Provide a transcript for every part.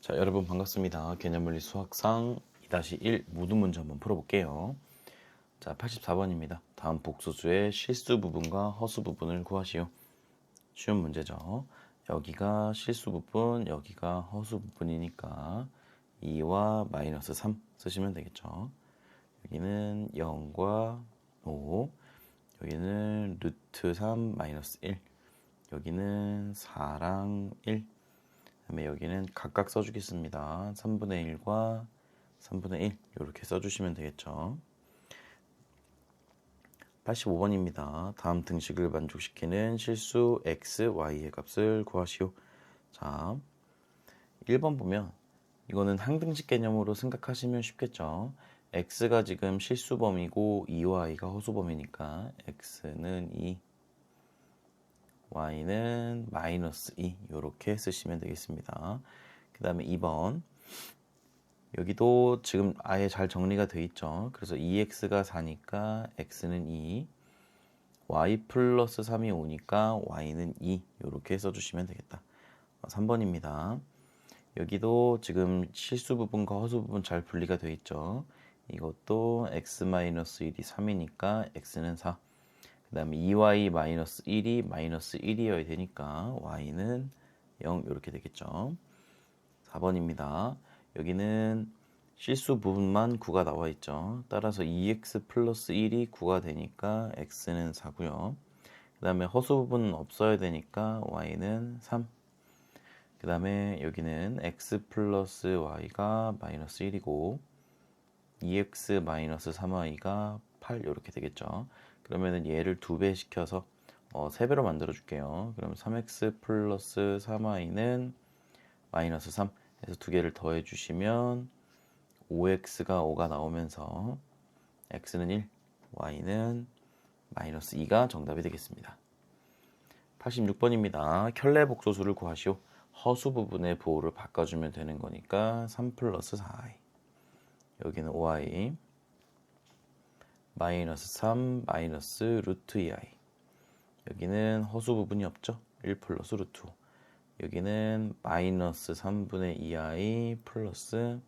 자, 여러분 반갑습니다. 개념물리 수학상 2-1 모든 문제 한번 풀어볼게요. 자, 84번입니다. 다음 복소수의 실수 부분과 허수 부분을 구하시오. 쉬운 문제죠. 여기가 실수 부분, 여기가 허수 부분이니까 2와 마이너스 3 쓰시면 되겠죠. 여기는 0과 5, 여기는 루트 3 마이너스 1, 여기는 4랑 1, 그다음에 여기는 각각 써주겠습니다. 3분의 1과 3분의 1 이렇게 써주시면 되겠죠. 85번입니다. 다음 등식을 만족시키는 실수 x, y의 값을 구하시오. 자, 1번 보면 이거는 항등식 개념으로 생각하시면 쉽겠죠. x가 지금 실수범이고 2와 i가 허수범이니까 x는 2, y는 마이너스 2 이렇게 쓰시면 되겠습니다. 그 다음에 2번 여기도 지금 아예 잘 정리가 돼 있죠. 그래서 2x가 4니까 x는 2, y 플러스 3이 5니까 y는 2 이렇게 써주시면 되겠다. 3번입니다. 여기도 지금 실수 부분과 허수 부분 잘 분리가 돼 있죠. 이것도 x-1이 3이니까 x는 4. 그 다음에 2y-1이 마이너스 1이어야 되니까 y는 0 이렇게 되겠죠. 4번입니다. 여기는 실수 부분만 9가 나와 있죠. 따라서 2x 플러스 1이 9가 되니까 x는 4고요. 그 다음에 허수 부분은 없어야 되니까 y는 3. 그 다음에 여기는 x 플러스 y가 마이너스 1이고 2x 마이너스 3y가 8 이렇게 되겠죠. 그러면은 얘를 2배 시켜서 3배로 만들어 줄게요. 그럼 3x 플러스 3y는 마이너스 3 해서 두 개를 더해 주시면 5x가 5가 나오면서 x는 1, y는 마이너스 2가 정답이 되겠습니다. 86번입니다. 켤레 복소수를 구하시오. 허수 부분의 부호를 바꿔주면 되는 거니까 3 플러스 4i, 여기는 5i, 마이너스 3 마이너스 루트 2i, 여기는 허수 부분이 없죠. 1 플러스 루트 5, 여기는 마이너스 3분의 2i 플러스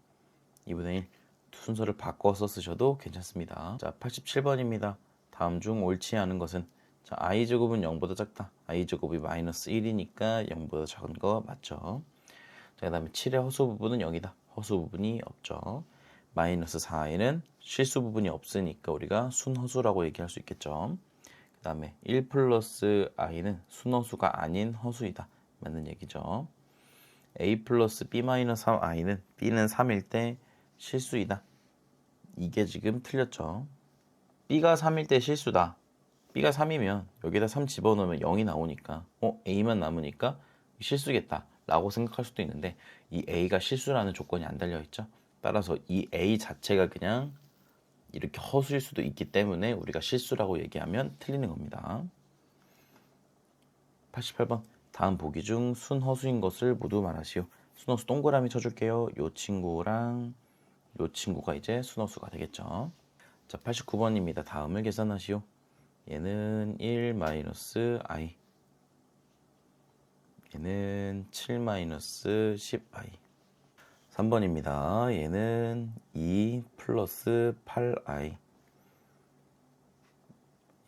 2분의 1. 순서를 바꿔서 쓰셔도 괜찮습니다. 자, 87번입니다. 다음 중 옳지 않은 것은, 자, i제곱은 0보다 작다. i제곱이 마이너스 1이니까 0보다 작은 거 맞죠? 자, 그 다음에 7의 허수 부분은 0이다. 허수 부분이 없죠. 마이너스 4i는 실수 부분이 없으니까 우리가 순허수라고 얘기할 수 있겠죠. 그 다음에 1 플러스 i는 순허수가 아닌 허수이다. 맞는 얘기죠. a 플러스 b 마이너스 3i는 b는 3일 때 실수이다. 이게 지금 틀렸죠. b가 3일 때 실수다. b가 3이면 여기다 3 집어넣으면 0이 나오니까 a만 남으니까 실수겠다 라고 생각할 수도 있는데, 이 a가 실수라는 조건이 안 달려있죠. 따라서 이 a 자체가 그냥 이렇게 허수일 수도 있기 때문에 우리가 실수라고 얘기하면 틀리는 겁니다. 88번 다음 보기 중 순허수인 것을 모두 말하시오. 순허수 동그라미 쳐줄게요. 요 친구랑 요 친구가 이제 순허수가 되겠죠. 자, 89번입니다. 다음을 계산하시오. 얘는 1 마이너스 i, 얘는 7 마이너스 10i. 3번입니다. 얘는 2 플러스 8i,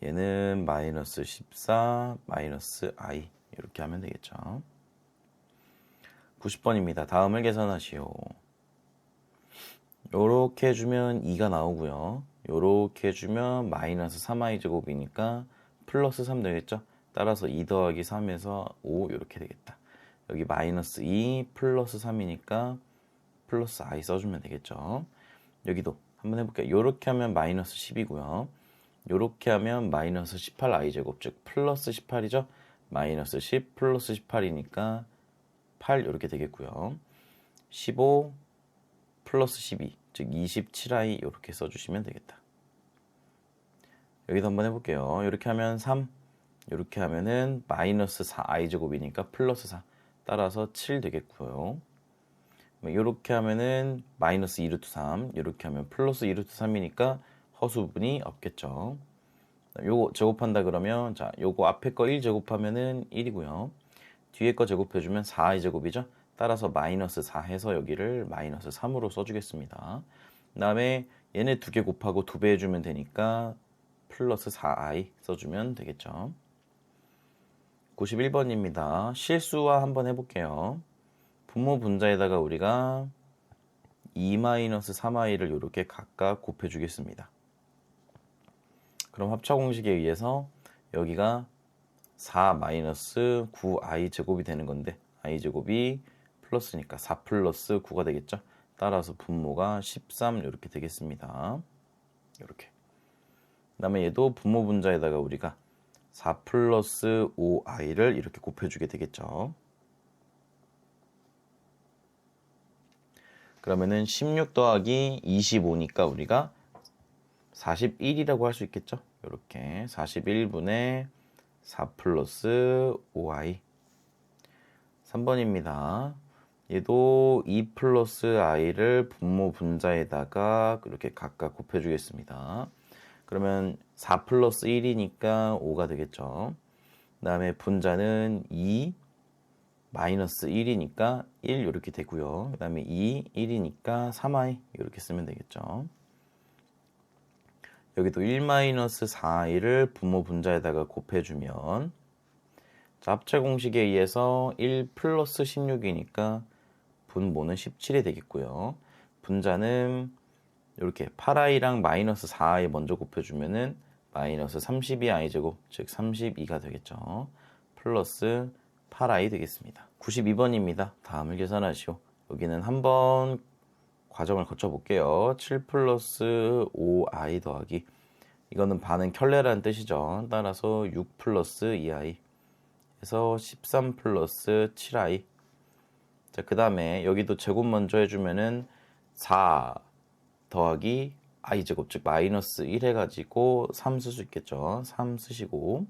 얘는 마이너스 14 마이너스 i 이렇게 하면 되겠죠. 90번입니다. 다음을 계산하시오. 요렇게 해주면 2가 나오고요. 요렇게 해주면 마이너스 3i 제곱이니까 플러스 3 되겠죠. 따라서 2 더하기 3에서 5 이렇게 되겠다. 여기 마이너스 2 플러스 3이니까 플러스 i 써주면 되겠죠. 여기도 한번 해볼게요. 요렇게 하면 마이너스 10이고요. 요렇게 하면 마이너스 18i 제곱, 즉 플러스 18이죠. 마이너스 10 플러스 18이니까 8 이렇게 되겠고요. 15 플러스 12, 즉 27i 이렇게 써주시면 되겠다. 여기도 한번 해볼게요. 이렇게 하면 3, 이렇게 하면은 마이너스 4i 제곱이니까 플러스 4, 따라서 7 되겠고요. 이렇게 하면은 마이너스 2루트 3, 이렇게 하면 플러스 2루트 3이니까 허수 부분이 없겠죠. 요거 제곱한다 그러면, 자, 요거 앞에 거 1 제곱하면은 1이고요. 뒤에 거 제곱해주면 4i 제곱이죠. 따라서 마이너스 4 해서 여기를 마이너스 3으로 써주겠습니다. 그 다음에 얘네 2개 곱하고 2배 해주면 되니까 플러스 4i 써주면 되겠죠. 91번입니다. 실수화 한번 해볼게요. 분모 분자에다가 우리가 2-3i를 이렇게 각각 곱해주겠습니다. 그럼 합차 공식에 의해서 여기가 4-9i 제곱이 되는 건데 i 제곱이 플러스니까 4 플러스 9가 되겠죠. 따라서 분모가 13 이렇게 되겠습니다. 이렇게. 그 다음에 얘도 분모 분자에다가 우리가 4 플러스 5i를 이렇게 곱해주게 되겠죠. 그러면은 16 더하기 25니까 우리가 41이라고 할 수 있겠죠. 이렇게 41분의 4 플러스 5i. 3번입니다. 얘도 2 플러스 i를 분모 분자에다가 이렇게 각각 곱해주겠습니다. 그러면 4 플러스 1이니까 5가 되겠죠. 그 다음에 분자는 2 마이너스 1이니까 1 이렇게 되고요. 그 다음에 2, 1이니까 3i 이렇게 쓰면 되겠죠. 여기도 1 마이너스 4i를 분모 분자에다가 곱해주면 자, 합체 공식에 의해서 1 플러스 16이니까 분모는 17이 되겠고요. 분자는 이렇게 8i랑 마이너스 4i 먼저 곱해주면은 마이너스 32i 제곱, 즉 32가 되겠죠. 플러스 8i 되겠습니다. 92번입니다. 다음을 계산하시오. 여기는 한번 과정을 거쳐볼게요. 7 플러스 5i 더하기 이거는 반은 켤레라는 뜻이죠. 따라서 6 플러스 2i 해서 13 플러스 7i. 자, 그 다음에 여기도 제곱 먼저 해주면은 4 더하기 i 제곱, 즉 마이너스 1 해가지고 3 쓸 수 있겠죠. 3 쓰시고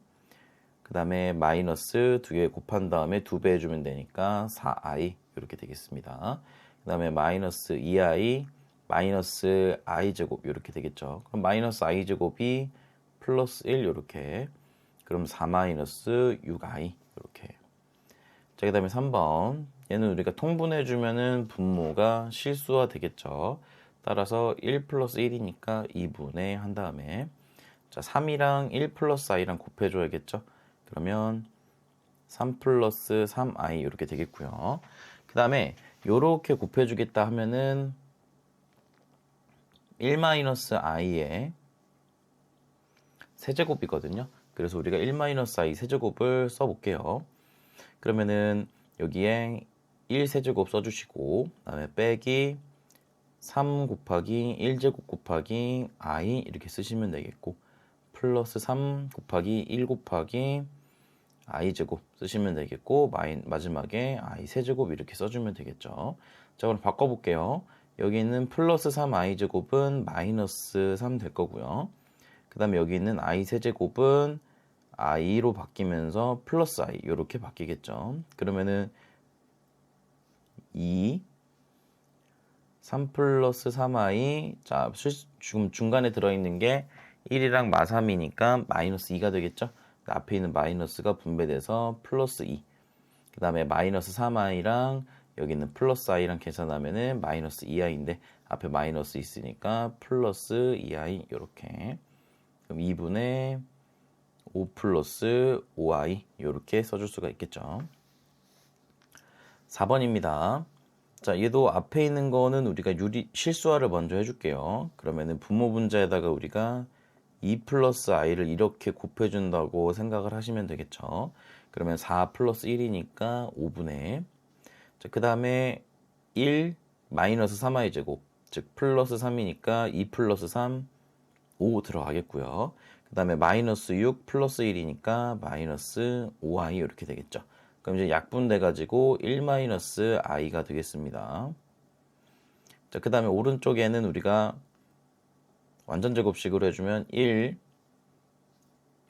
그 다음에 마이너스 2개 곱한 다음에 2배 해주면 되니까 4i 이렇게 되겠습니다. 그 다음에 마이너스 2i 마이너스 i 제곱 이렇게 되겠죠. 그럼 마이너스 i 제곱이 플러스 1 이렇게. 그럼 4 마이너스 6i 이렇게. 자, 그 다음에 3번. 얘는 우리가 통분해 주면은 분모가 실수화 되겠죠. 따라서 1 플러스 1이니까 2분의 한 다음에 자, 3이랑 1 플러스 i랑 곱해줘야겠죠. 그러면 3 플러스 3i 이렇게 되겠고요. 그 다음에 요렇게 곱해주겠다 하면은 1 마이너스 i의 세제곱이거든요. 그래서 우리가 1 마이너스 i 세제곱을 써볼게요. 그러면은 여기에 1 세제곱 써주시고 그 다음에 빼기 3 곱하기 1제곱 곱하기 i 이렇게 쓰시면 되겠고 플러스 3 곱하기 1 곱하기 i 제곱 쓰시면 되겠고 마지막에 i 세제곱 이렇게 써주면 되겠죠. 자, 그럼 바꿔볼게요. 여기 있는 플러스 3i 제곱은 마이너스 3 될 거고요. 그 다음에 여기 있는 i 세제곱은 i로 바뀌면서 플러스 i 이렇게 바뀌겠죠. 그러면은 3 플러스 3i 자, 지금 중간에 들어있는 게 1이랑 마3이니까 마이너스 2가 되겠죠. 앞에 있는 마이너스가 분배돼서 플러스 2. 그 다음에 마이너스 3i랑 여기 있는 플러스 i랑 계산하면은 마이너스 2i인데 앞에 마이너스 있으니까 플러스 2i 이렇게. 그럼 2분의 5 플러스 5i 이렇게 써줄 수가 있겠죠. 4번입니다. 자, 얘도 앞에 있는 거는 우리가 실수화를 먼저 해줄게요. 그러면은 분모 분자에다가 우리가 2 플러스 i를 이렇게 곱해준다고 생각을 하시면 되겠죠. 그러면 4 플러스 1이니까 5분의 자, 그 다음에 1 마이너스 3i 제곱 즉 플러스 3이니까 2 플러스 3 5 들어가겠고요. 그 다음에 마이너스 6 플러스 1이니까 마이너스 5i 이렇게 되겠죠. 그럼 이제 약분돼 가지고 1 마이너스 i가 되겠습니다. 자, 그 다음에 오른쪽에는 우리가 완전 제곱식으로 해주면 1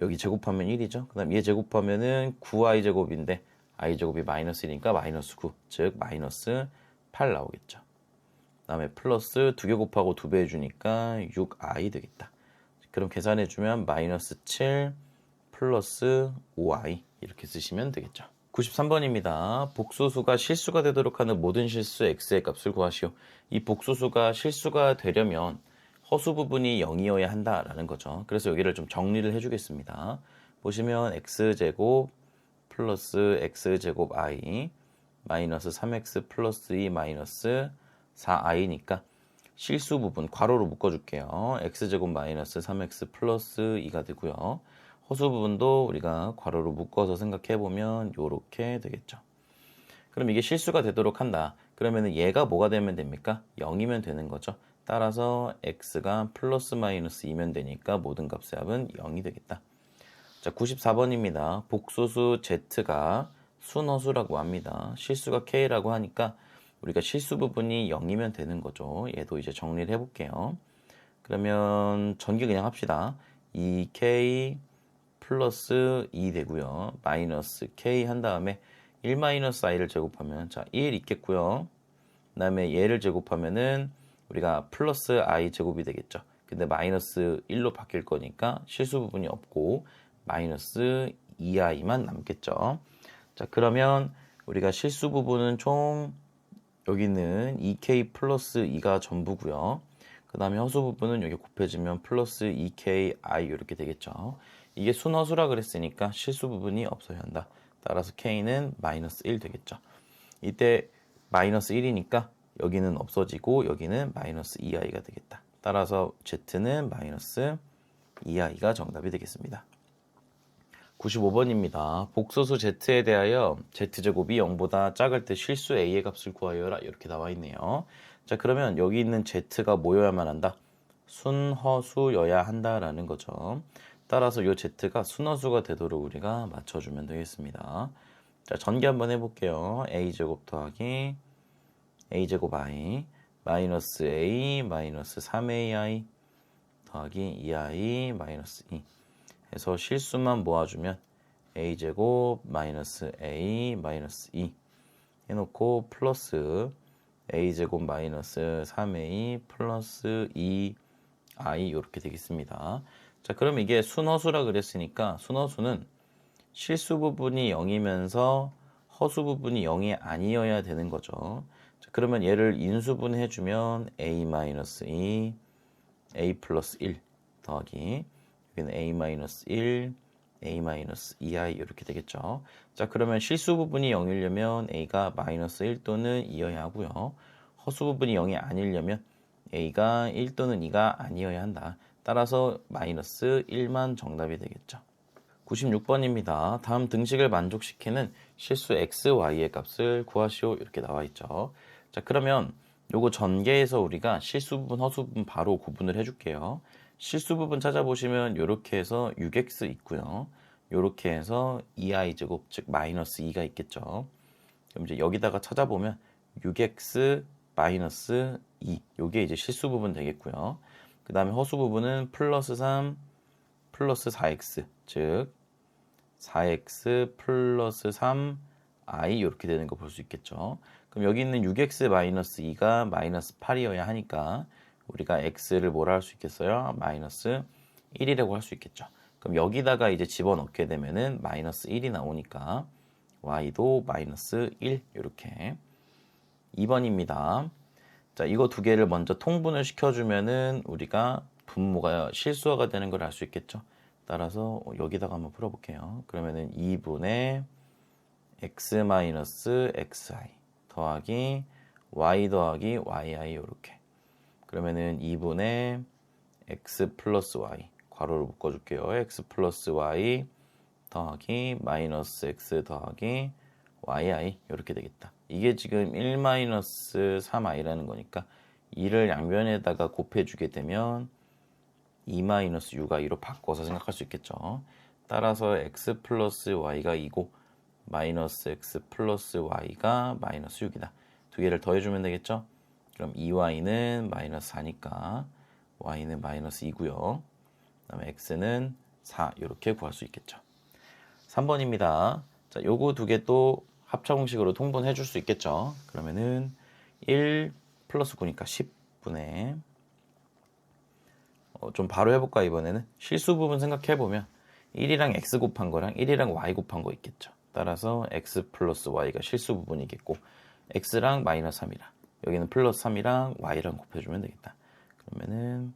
여기 제곱하면 1이죠. 그 다음 얘 제곱하면은 9i 제곱인데 i 제곱이 마이너스 1이니까 마이너스 9, 즉 마이너스 8 나오겠죠. 그 다음에 플러스 2개 곱하고 2배 해주니까 6i 되겠다. 그럼 계산해주면 마이너스 7 플러스 5i 이렇게 쓰시면 되겠죠. 93번입니다. 복소수가 실수가 되도록 하는 모든 실수 x의 값을 구하시오. 이 복소수가 실수가 되려면 허수 부분이 0이어야 한다라는 거죠. 그래서 여기를 좀 정리를 해주겠습니다. 보시면 x제곱 플러스 x제곱 i 마이너스 3x 플러스 2 마이너스 4i니까 실수 부분 괄호로 묶어줄게요. x제곱 마이너스 3x 플러스 2가 되고요. 허수 부분도 우리가 괄호로 묶어서 생각해보면 이렇게 되겠죠. 그럼 이게 실수가 되도록 한다. 그러면 얘가 뭐가 되면 됩니까? 0이면 되는 거죠. 따라서 x가 플러스 마이너스 2면 되니까 모든 값의 합은 0이 되겠다. 자, 94번입니다. 복소수 z가 순허수라고 합니다. 실수가 k라고 하니까 우리가 실수 부분이 0이면 되는 거죠. 얘도 이제 정리를 해볼게요. 그러면 전개 그냥 합시다. 2k 플러스 2 되고요. 마이너스 k 한 다음에 1 마이너스 i를 제곱하면 자 1 있겠고요. 그 다음에 얘를 제곱하면은 우리가 플러스 i 제곱이 되겠죠. 근데 마이너스 1로 바뀔 거니까 실수 부분이 없고 마이너스 2i만 남겠죠. 자 그러면 우리가 실수 부분은 총 여기는 2k 플러스 2가 전부고요. 그 다음에 허수 부분은 여기 곱해지면 플러스 2ki 이렇게 되겠죠. 이게 순허수라 그랬으니까 실수 부분이 없어야 한다. 따라서 k는 마이너스 1 되겠죠. 이때 마이너스 1이니까 여기는 없어지고 여기는 마이너스 2i가 되겠다. 따라서 z는 마이너스 2i가 정답이 되겠습니다. 95번입니다. 복소수 z에 대하여 z제곱이 0보다 작을 때 실수 a의 값을 구하여라 이렇게 나와 있네요. 자 그러면 여기 있는 z가 뭐여야만 한다? 순허수여야 한다라는 거죠. 따라서 이 z가 순허수가 되도록 우리가 맞춰주면 되겠습니다. 자 전개 한번 해볼게요. a제곱 더하기 a제곱 i 마이너스 a 마이너스 3ai 더하기 2i 마이너스 2 해서 실수만 모아주면 a제곱 마이너스 a 마이너스 2 해놓고 플러스 a제곱 마이너스 3a 플러스 2i 이렇게 되겠습니다. 자 그럼 이게 순허수라 그랬으니까 순허수는 실수 부분이 0이면서 허수 부분이 0이 아니어야 되는 거죠. 자, 그러면 얘를 인수분 해주면 a-2 a 플러스 1 더하기 여기는 a-1 a-2i 이렇게 되겠죠. 자 그러면 실수 부분이 0이려면 a가 마이너스 1 또는 2여야 하고요. 허수 부분이 0이 아니려면 a가 1 또는 2가 아니어야 한다. 따라서 마이너스 1만 정답이 되겠죠. 96번입니다. 다음 등식을 만족시키는 실수 x, y의 값을 구하시오 이렇게 나와 있죠. 자 그러면 요거 전개에서 우리가 실수 부분, 허수 부분 바로 구분을 해줄게요. 실수 부분 찾아보시면 이렇게 해서 6x 있고요. 이렇게 해서 2i 제곱 즉 마이너스 2가 있겠죠. 그럼 이제 여기다가 찾아보면 6x 마이너스 2 요게 이제 실수 부분 되겠고요. 그 다음에 허수 부분은 플러스 3 플러스 4x 즉 4x 플러스 3i 이렇게 되는 거 볼 수 있겠죠. 그럼 여기 있는 6x 마이너스 2가 마이너스 8이어야 하니까 우리가 x를 뭐라 할 수 있겠어요? 마이너스 1이라고 할 수 있겠죠. 그럼 여기다가 이제 집어넣게 되면은 마이너스 1이 나오니까 y도 마이너스 1 이렇게 2번입니다. 자 이거 두 개를 먼저 통분을 시켜주면은 우리가 분모가 실수화가 되는 걸 알 수 있겠죠. 따라서 여기다가 한번 풀어볼게요. 그러면은 2분의 x 마이너스 xi 더하기 y 더하기 yi 이렇게 그러면은 2분의 x 플러스 y 괄호를 묶어줄게요. x 플러스 y 더하기 마이너스 x 더하기 yi 이렇게 되겠다. 이게 지금 1 마이너스 3i라는 거니까 2를 양변에다가 곱해주게 되면 2 마이너스 6i로 바꿔서 생각할 수 있겠죠. 따라서 x 플러스 y가 2고 마이너스 x 플러스 y가 마이너스 6이다. 두 개를 더해주면 되겠죠. 그럼 2y는 마이너스 4니까 y는 마이너스 2고요. 그 다음에 x는 4 이렇게 구할 수 있겠죠. 3번입니다. 자, 요거 두 개 또 합차 공식으로 통분해 줄 수 있겠죠. 그러면은 1 플러스 9니까 10분의 좀 바로 해볼까 이번에는 실수 부분 생각해보면 1이랑 x 곱한 거랑 1이랑 y 곱한 거 있겠죠. 따라서 x 플러스 y가 실수 부분이겠고 x랑 마이너스 3이랑 여기는 플러스 3이랑 y랑 곱해주면 되겠다. 그러면은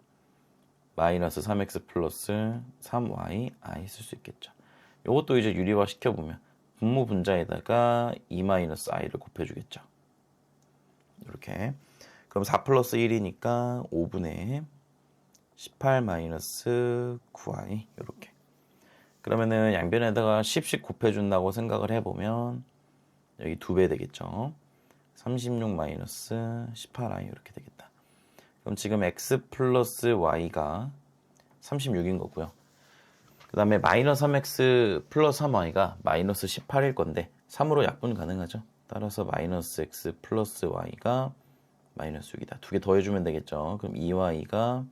마이너스 3x 플러스 3y i 쓸 수 있겠죠. 이것도 이제 유리화 시켜보면 분모 분자에다가 2 마이너스 i를 곱해주겠죠. 이렇게. 그럼 4 플러스 1이니까 5분의 18 마이너스 9i 이렇게. 그러면은 양변에다가 10씩 곱해준다고 생각을 해보면 여기 2배 되겠죠. 36 마이너스 18i 이렇게 되겠다. 그럼 지금 x 플러스 y가 36인 거고요. 그 다음에 마이너스 3x 플러스 3y가 마이너스 18일 건데 3으로 약분 가능하죠. 따라서 마이너스 x 플러스 y가 마이너스 6이다. 두 개 더해주면 되겠죠. 그럼 2y가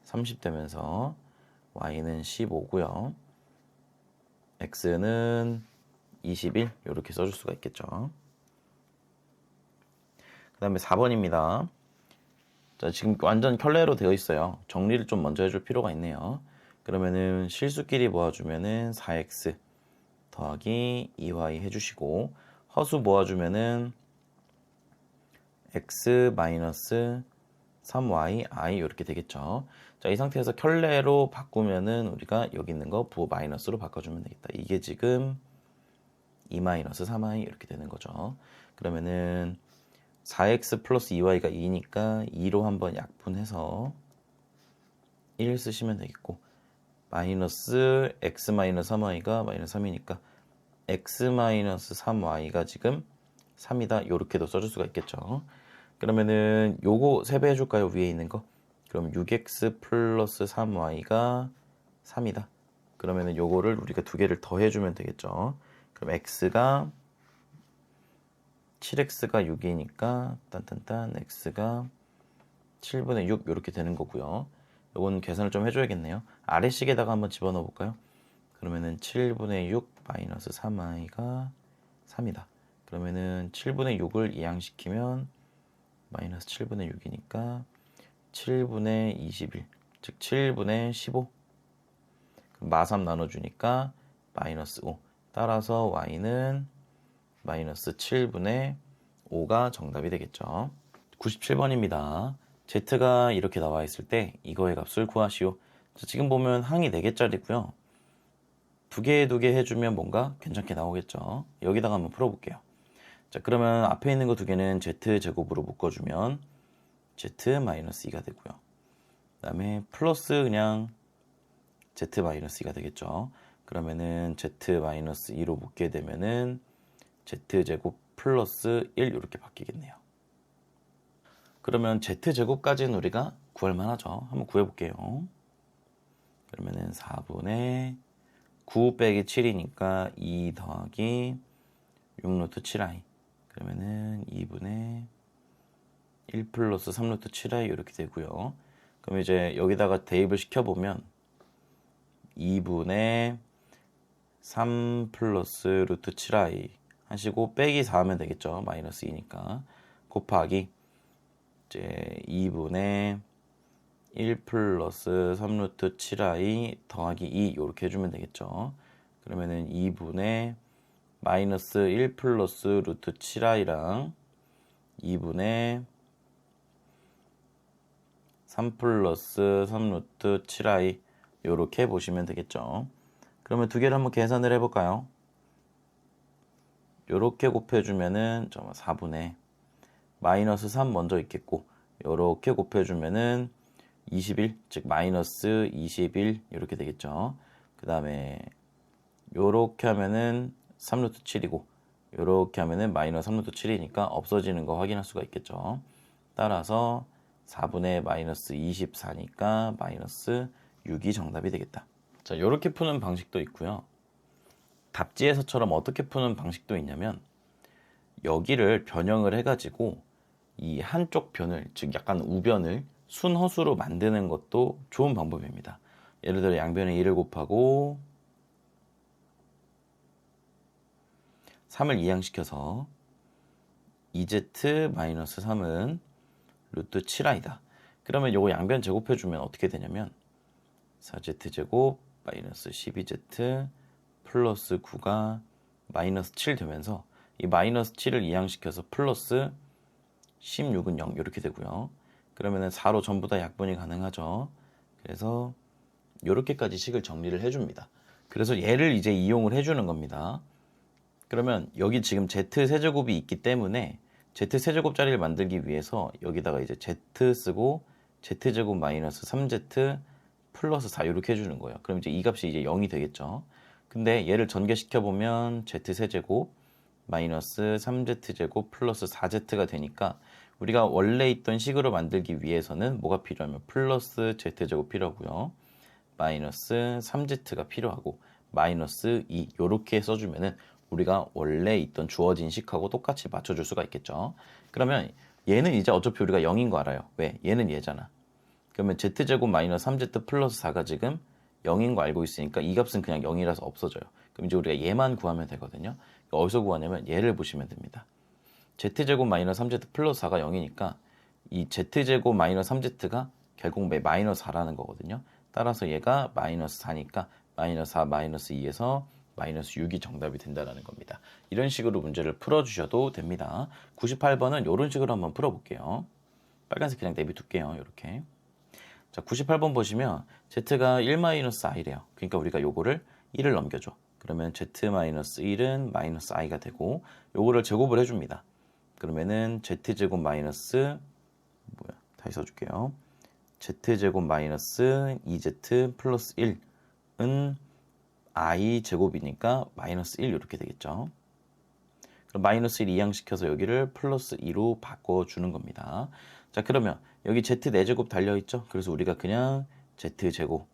30 되면서 y는 15고요. x는 21 이렇게 써줄 수가 있겠죠. 그 다음에 4번입니다. 자, 지금 완전 켤레로 되어 있어요. 정리를 좀 먼저 해줄 필요가 있네요. 그러면은 실수끼리 모아주면은 4x 더하기 2y 해주시고 허수 모아주면은 x 마이너스 3y i 이렇게 되겠죠. 자, 이 상태에서 켤레로 바꾸면은 우리가 여기 있는 거 부 마이너스로 바꿔주면 되겠다. 이게 지금 2 마이너스 3i 이렇게 되는 거죠. 그러면은 4x 플러스 2y가 2니까 2로 한번 약분해서 1 쓰시면 되겠고 마이너스 x 마이너스 3y가 마이너스 3이니까 x 마이너스 3y가 지금 3이다. 요렇게도 써줄 수가 있겠죠. 그러면은 요거 3배 해줄까요? 위에 있는 거. 그럼 6x 플러스 3y가 3이다. 그러면은 요거를 우리가 두 개를 더해주면 되겠죠. 그럼 x가 7x가 6이니까 딴딴딴 x가 7분의 6 이렇게 되는 거고요. 요건 계산을 좀 해줘야겠네요. 아래식에다가 한번 집어넣어 볼까요? 그러면은 7분의 6 마이너스 3i가 3이다. 그러면은 7분의 6을 이항시키면 마이너스 7분의 6이니까 7분의 21, 즉 7분의 15. 그럼 마3 나눠주니까 마이너스 5. 따라서 y는 마이너스 7분의 5가 정답이 되겠죠. 97번입니다. z가 이렇게 나와 있을 때 이거의 값을 구하시오. 자, 지금 보면 항이 4개짜리고요. 두 개 해주면 뭔가 괜찮게 나오겠죠. 여기다가 한번 풀어볼게요. 자, 그러면 앞에 있는 거 두 개는 z제곱으로 묶어주면 z-2가 되고요. 그 다음에 플러스 그냥 z-2가 되겠죠. 그러면은 z-2로 묶게 되면은 z제곱 플러스 1 이렇게 바뀌겠네요. 그러면 z제곱까지는 우리가 구할 만하죠. 한번 구해볼게요. 그러면은 4분의 9 빼기 7이니까 2 더하기 6 루트 7i. 그러면은 2분의 1 플러스 3 루트 7i 이렇게 되고요. 그럼 이제 여기다가 대입을 시켜보면 2분의 3 플러스 루트 7i 하시고 빼기 4 하면 되겠죠. 마이너스 2니까. 곱하기 이제 2분의 1 플러스 3 루트 7i 더하기 2 이렇게 해주면 되겠죠. 그러면은 2분의 마이너스 1 플러스 루트 7i랑 2분의 3 플러스 3 루트 7i 이렇게 보시면 되겠죠. 그러면 두 개를 한번 계산을 해볼까요? 이렇게 곱해주면은 4분의 마이너스 3 먼저 있겠고 이렇게 곱해주면은 21, 즉 마이너스 21 이렇게 되겠죠. 그 다음에 이렇게 하면은 3루트 7이고 이렇게 하면은 마이너스 3루트 7이니까 없어지는 거 확인할 수가 있겠죠. 따라서 4분의 마이너스 24니까 마이너스 6이 정답이 되겠다. 자, 이렇게 푸는 방식도 있고요. 답지에서처럼 어떻게 푸는 방식도 있냐면 여기를 변형을 해가지고 이 한쪽 변을, 즉 약간 우변을 순허수로 만드는 것도 좋은 방법입니다. 예를 들어 양변에 1을 곱하고 3을 이항시켜서 2z-3은 루트 7i다. 그러면 요거 양변 제곱해주면 어떻게 되냐면 4z제곱 마이너스 12z 플러스 9가 마이너스 7 되면서 이 마이너스 7을 이항시켜서 플러스 16은 0 이렇게 되고요. 그러면은 4로 전부 다 약분이 가능하죠. 그래서 이렇게까지 식을 정리를 해줍니다. 그래서 얘를 이제 이용을 해주는 겁니다. 그러면 여기 지금 z세제곱이 있기 때문에 z세제곱짜리를 만들기 위해서 여기다가 이제 z 쓰고 z제곱 마이너스 3z 플러스 4 이렇게 해주는 거예요. 그럼 이제 이 값이 이제 0이 되겠죠. 근데 얘를 전개시켜보면 z세제곱 마이너스 3z제곱 플러스 4z가 되니까 우리가 원래 있던 식으로 만들기 위해서는 뭐가 필요하면 플러스 z제곱 필요하고요. 마이너스 3z가 필요하고 마이너스 2 이렇게 써주면은 우리가 원래 있던 주어진 식하고 똑같이 맞춰줄 수가 있겠죠. 그러면 얘는 이제 어차피 우리가 0인 거 알아요. 왜? 얘는 얘잖아. 그러면 z제곱 마이너스 3z 플러스 4가 지금 0인 거 알고 있으니까 이 값은 그냥 0이라서 없어져요. 그럼 이제 우리가 얘만 구하면 되거든요. 어디서 구하냐면 얘를 보시면 됩니다. z제곱 마이너스 3z 플러스 4가 0이니까 이 z제곱 마이너스 3z가 결국 마이너스 4라는 거거든요. 따라서 얘가 마이너스 4니까 마이너스 4 마이너스 2에서 마이너스 6이 정답이 된다는 겁니다. 이런 식으로 문제를 풀어주셔도 됩니다. 98번은 이런 식으로 한번 풀어볼게요. 빨간색 그냥 내비둘게요. 이렇게. 자, 98번 보시면 z가 1-i래요. 그러니까 우리가 요거를 1을 넘겨줘. 그러면 z-1은 마이너스 i가 되고 요거를 제곱을 해줍니다. 그러면은 z제곱 마이너스 다시 써줄게요. z제곱 마이너스 2z 플러스 1은 i 제곱이니까 마이너스 1 이렇게 되겠죠. 그럼 마이너스 1 이항시켜서 여기를 플러스 2로 바꿔주는 겁니다. 자, 그러면 여기 z 4제곱 달려있죠. 그래서 우리가 그냥 z제곱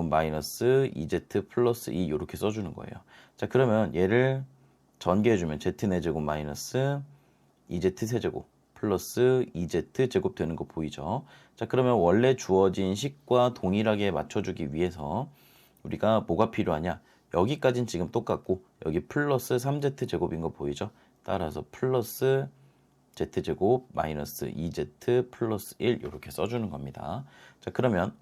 마이너스 2z 플러스 2 이렇게 써주는 거예요. 자, 그러면 얘를 전개해주면 z 4제곱 마이너스 2z 세제곱 플러스 2z 제곱 되는 거 보이죠? 자, 그러면 원래 주어진 식과 동일하게 맞춰주기 위해서 우리가 뭐가 필요하냐? 여기까지는 지금 똑같고 여기 플러스 3z 제곱인 거 보이죠? 따라서 플러스 z제곱 마이너스 2z 플러스 1 이렇게 써주는 겁니다. 자, 그러면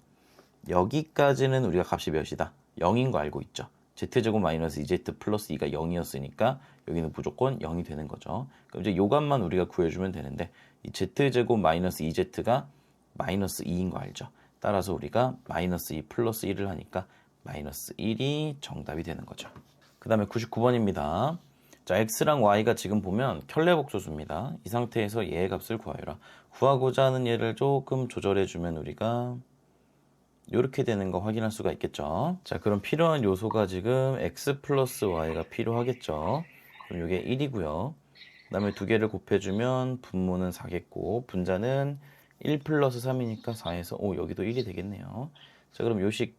여기까지는 우리가 값이 몇이다? 0인 거 알고 있죠? z제곱 마이너스 2z 플러스 2가 0이었으니까 여기는 무조건 0이 되는 거죠. 그럼 이제 요 값만 우리가 구해주면 되는데 이 z제곱 마이너스 2z가 마이너스 2인 거 알죠? 따라서 우리가 마이너스 2 플러스 1을 하니까 마이너스 1이 정답이 되는 거죠. 그 다음에 99번입니다. 자, x랑 y가 지금 보면 켤레복소수입니다. 이 상태에서 얘의 값을 구하여라. 구하고자 하는 얘를 조금 조절해주면 우리가 이렇게 되는 거 확인할 수가 있겠죠. 자, 그럼 필요한 요소가 지금 x 플러스 y가 필요하겠죠. 그럼 이게 1이고요. 그 다음에 두 개를 곱해주면 분모는 4겠고 분자는 1 플러스 3이니까 4에서 여기도 1이 되겠네요. 자, 그럼 요식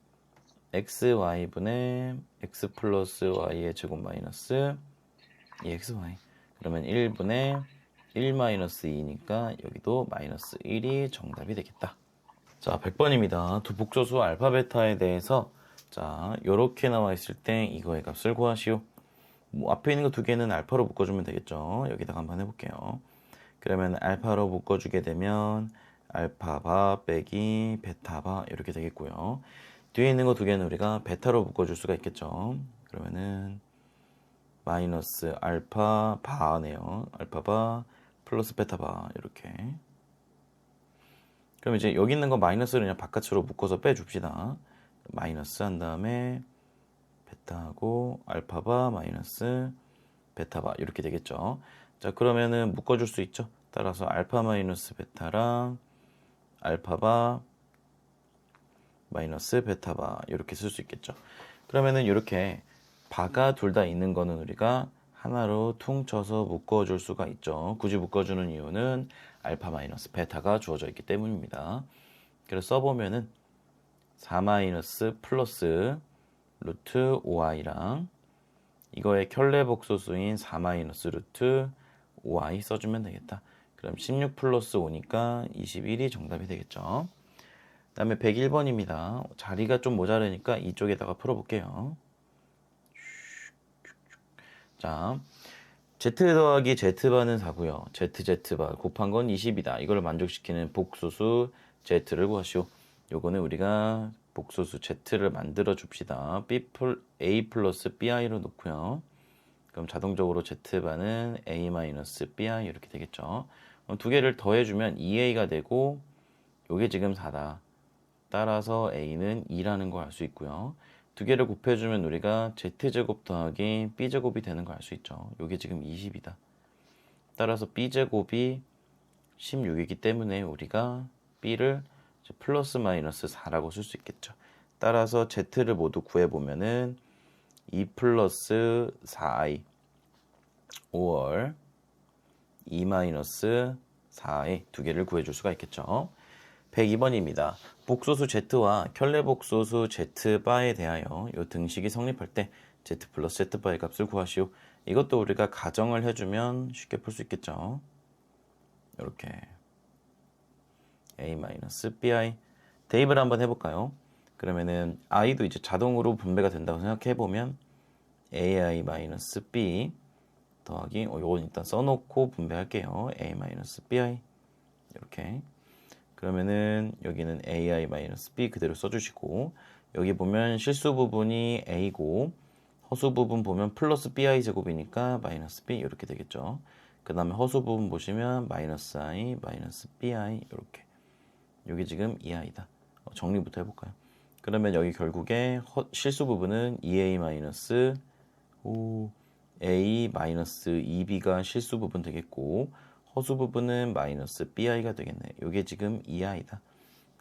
xy분의 x 플러스 y의 제곱 마이너스 2xy 그러면 1분의 1 마이너스 2니까 여기도 마이너스 1이 정답이 되겠다. 자, 100번입니다. 두 복소수 알파 베타에 대해서 자, 요렇게 나와 있을 때 이거의 값을 구하시오. 앞에 있는 거 두 개는 알파로 묶어주면 되겠죠. 여기다가 한번 해볼게요. 그러면 알파로 묶어주게 되면 알파바 빼기 베타바 이렇게 되겠고요. 뒤에 있는 거 두 개는 우리가 베타로 묶어줄 수가 있겠죠. 그러면은 마이너스 알파 바네요. 알파바 플러스 베타바 이렇게. 그럼 이제 여기 있는 거 마이너스를 그냥 바깥으로 묶어서 빼줍시다. 마이너스 한 다음에 베타하고 알파바 마이너스 베타바 이렇게 되겠죠. 자, 그러면은 묶어줄 수 있죠. 따라서 알파 마이너스 베타랑 알파바 마이너스 베타바 이렇게 쓸 수 있겠죠. 그러면은 이렇게 바가 둘 다 있는 거는 우리가 하나로 퉁쳐서 묶어줄 수가 있죠. 굳이 묶어주는 이유는 알파 마이너스 베타가 주어져 있기 때문입니다. 그래서 써보면은 4 마이너스 플러스 루트 5i랑 이거의 켤레 복소수인 4 마이너스 루트 5i 써주면 되겠다. 그럼 16 플러스 5니까 21이 정답이 되겠죠. 그 다음에 101번입니다. 자리가 좀 모자르니까 이쪽에다가 풀어볼게요. 자, z 더하기 z바는 4고요. z바 곱한 건 20이다. 이걸 만족시키는 복소수 z를 구하시오. 요거는 우리가 복소수 z를 만들어 줍시다. a 플러스 bi로 놓고요. 그럼 자동적으로 z반은 a 마이너스 bi 이렇게 되겠죠. 두 개를 더해주면 2a가 되고 요게 지금 4다. 따라서 a는 2라는 걸 알 수 있고요. 두 개를 곱해주면 우리가 z제곱 더하기 b제곱이 되는 걸 알 수 있죠. 요게 지금 20이다. 따라서 b제곱이 16이기 때문에 우리가 b를 플러스 마이너스 4라고 쓸 수 있겠죠. 따라서 z를 모두 구해보면은 2 플러스 4i 5월 2 마이너스 4의 두 개를 구해줄 수가 있겠죠. 102번입니다. 복소수 z와 켤레 복소수 z바에 대하여 이 등식이 성립할 때 z 플러스 z바의 값을 구하시오. 이것도 우리가 가정을 해주면 쉽게 풀 수 있겠죠. 이렇게 a-bi 대입을 한번 해볼까요? 그러면은 i도 이제 자동으로 분배가 된다고 생각해보면 ai-b 더하기 이건 일단 써놓고 분배할게요. a-bi 이렇게 그러면은 여기는 ai-b 그대로 써주시고 여기 보면 실수 부분이 a고 허수 부분 보면 플러스 bi 제곱이니까 마이너스 b 이렇게 되겠죠. 그 다음에 허수 부분 보시면 마이너스 i 마이너스 bi 이렇게 여기 지금 2i다. 정리부터 해볼까요? 그러면 여기 결국에 실수 부분은 2a 마이너스 a 마이너스 2b가 실수 부분 되겠고 허수 부분은 마이너스 bi가 되겠네. 이게 지금 2i다.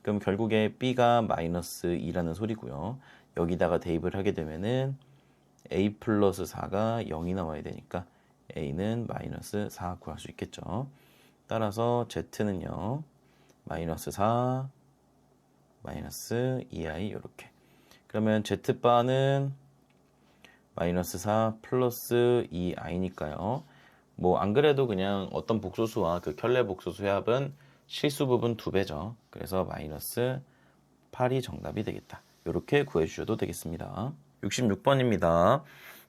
그럼 결국에 b가 마이너스 2라는 소리고요. 여기다가 대입을 하게 되면은 a 플러스 4가 0이 나와야 되니까 a는 마이너스 4 구할 수 있겠죠. 따라서 z는요. 마이너스 4 마이너스 2i 이렇게. 그러면 z바는 마이너스 4 플러스 2i니까요. 뭐 안 그래도 그냥 어떤 복소수와 그 켤레 복소수의 합은 실수 부분 2배죠. 그래서 마이너스 8이 정답이 되겠다. 이렇게 구해주셔도 되겠습니다. 66번입니다.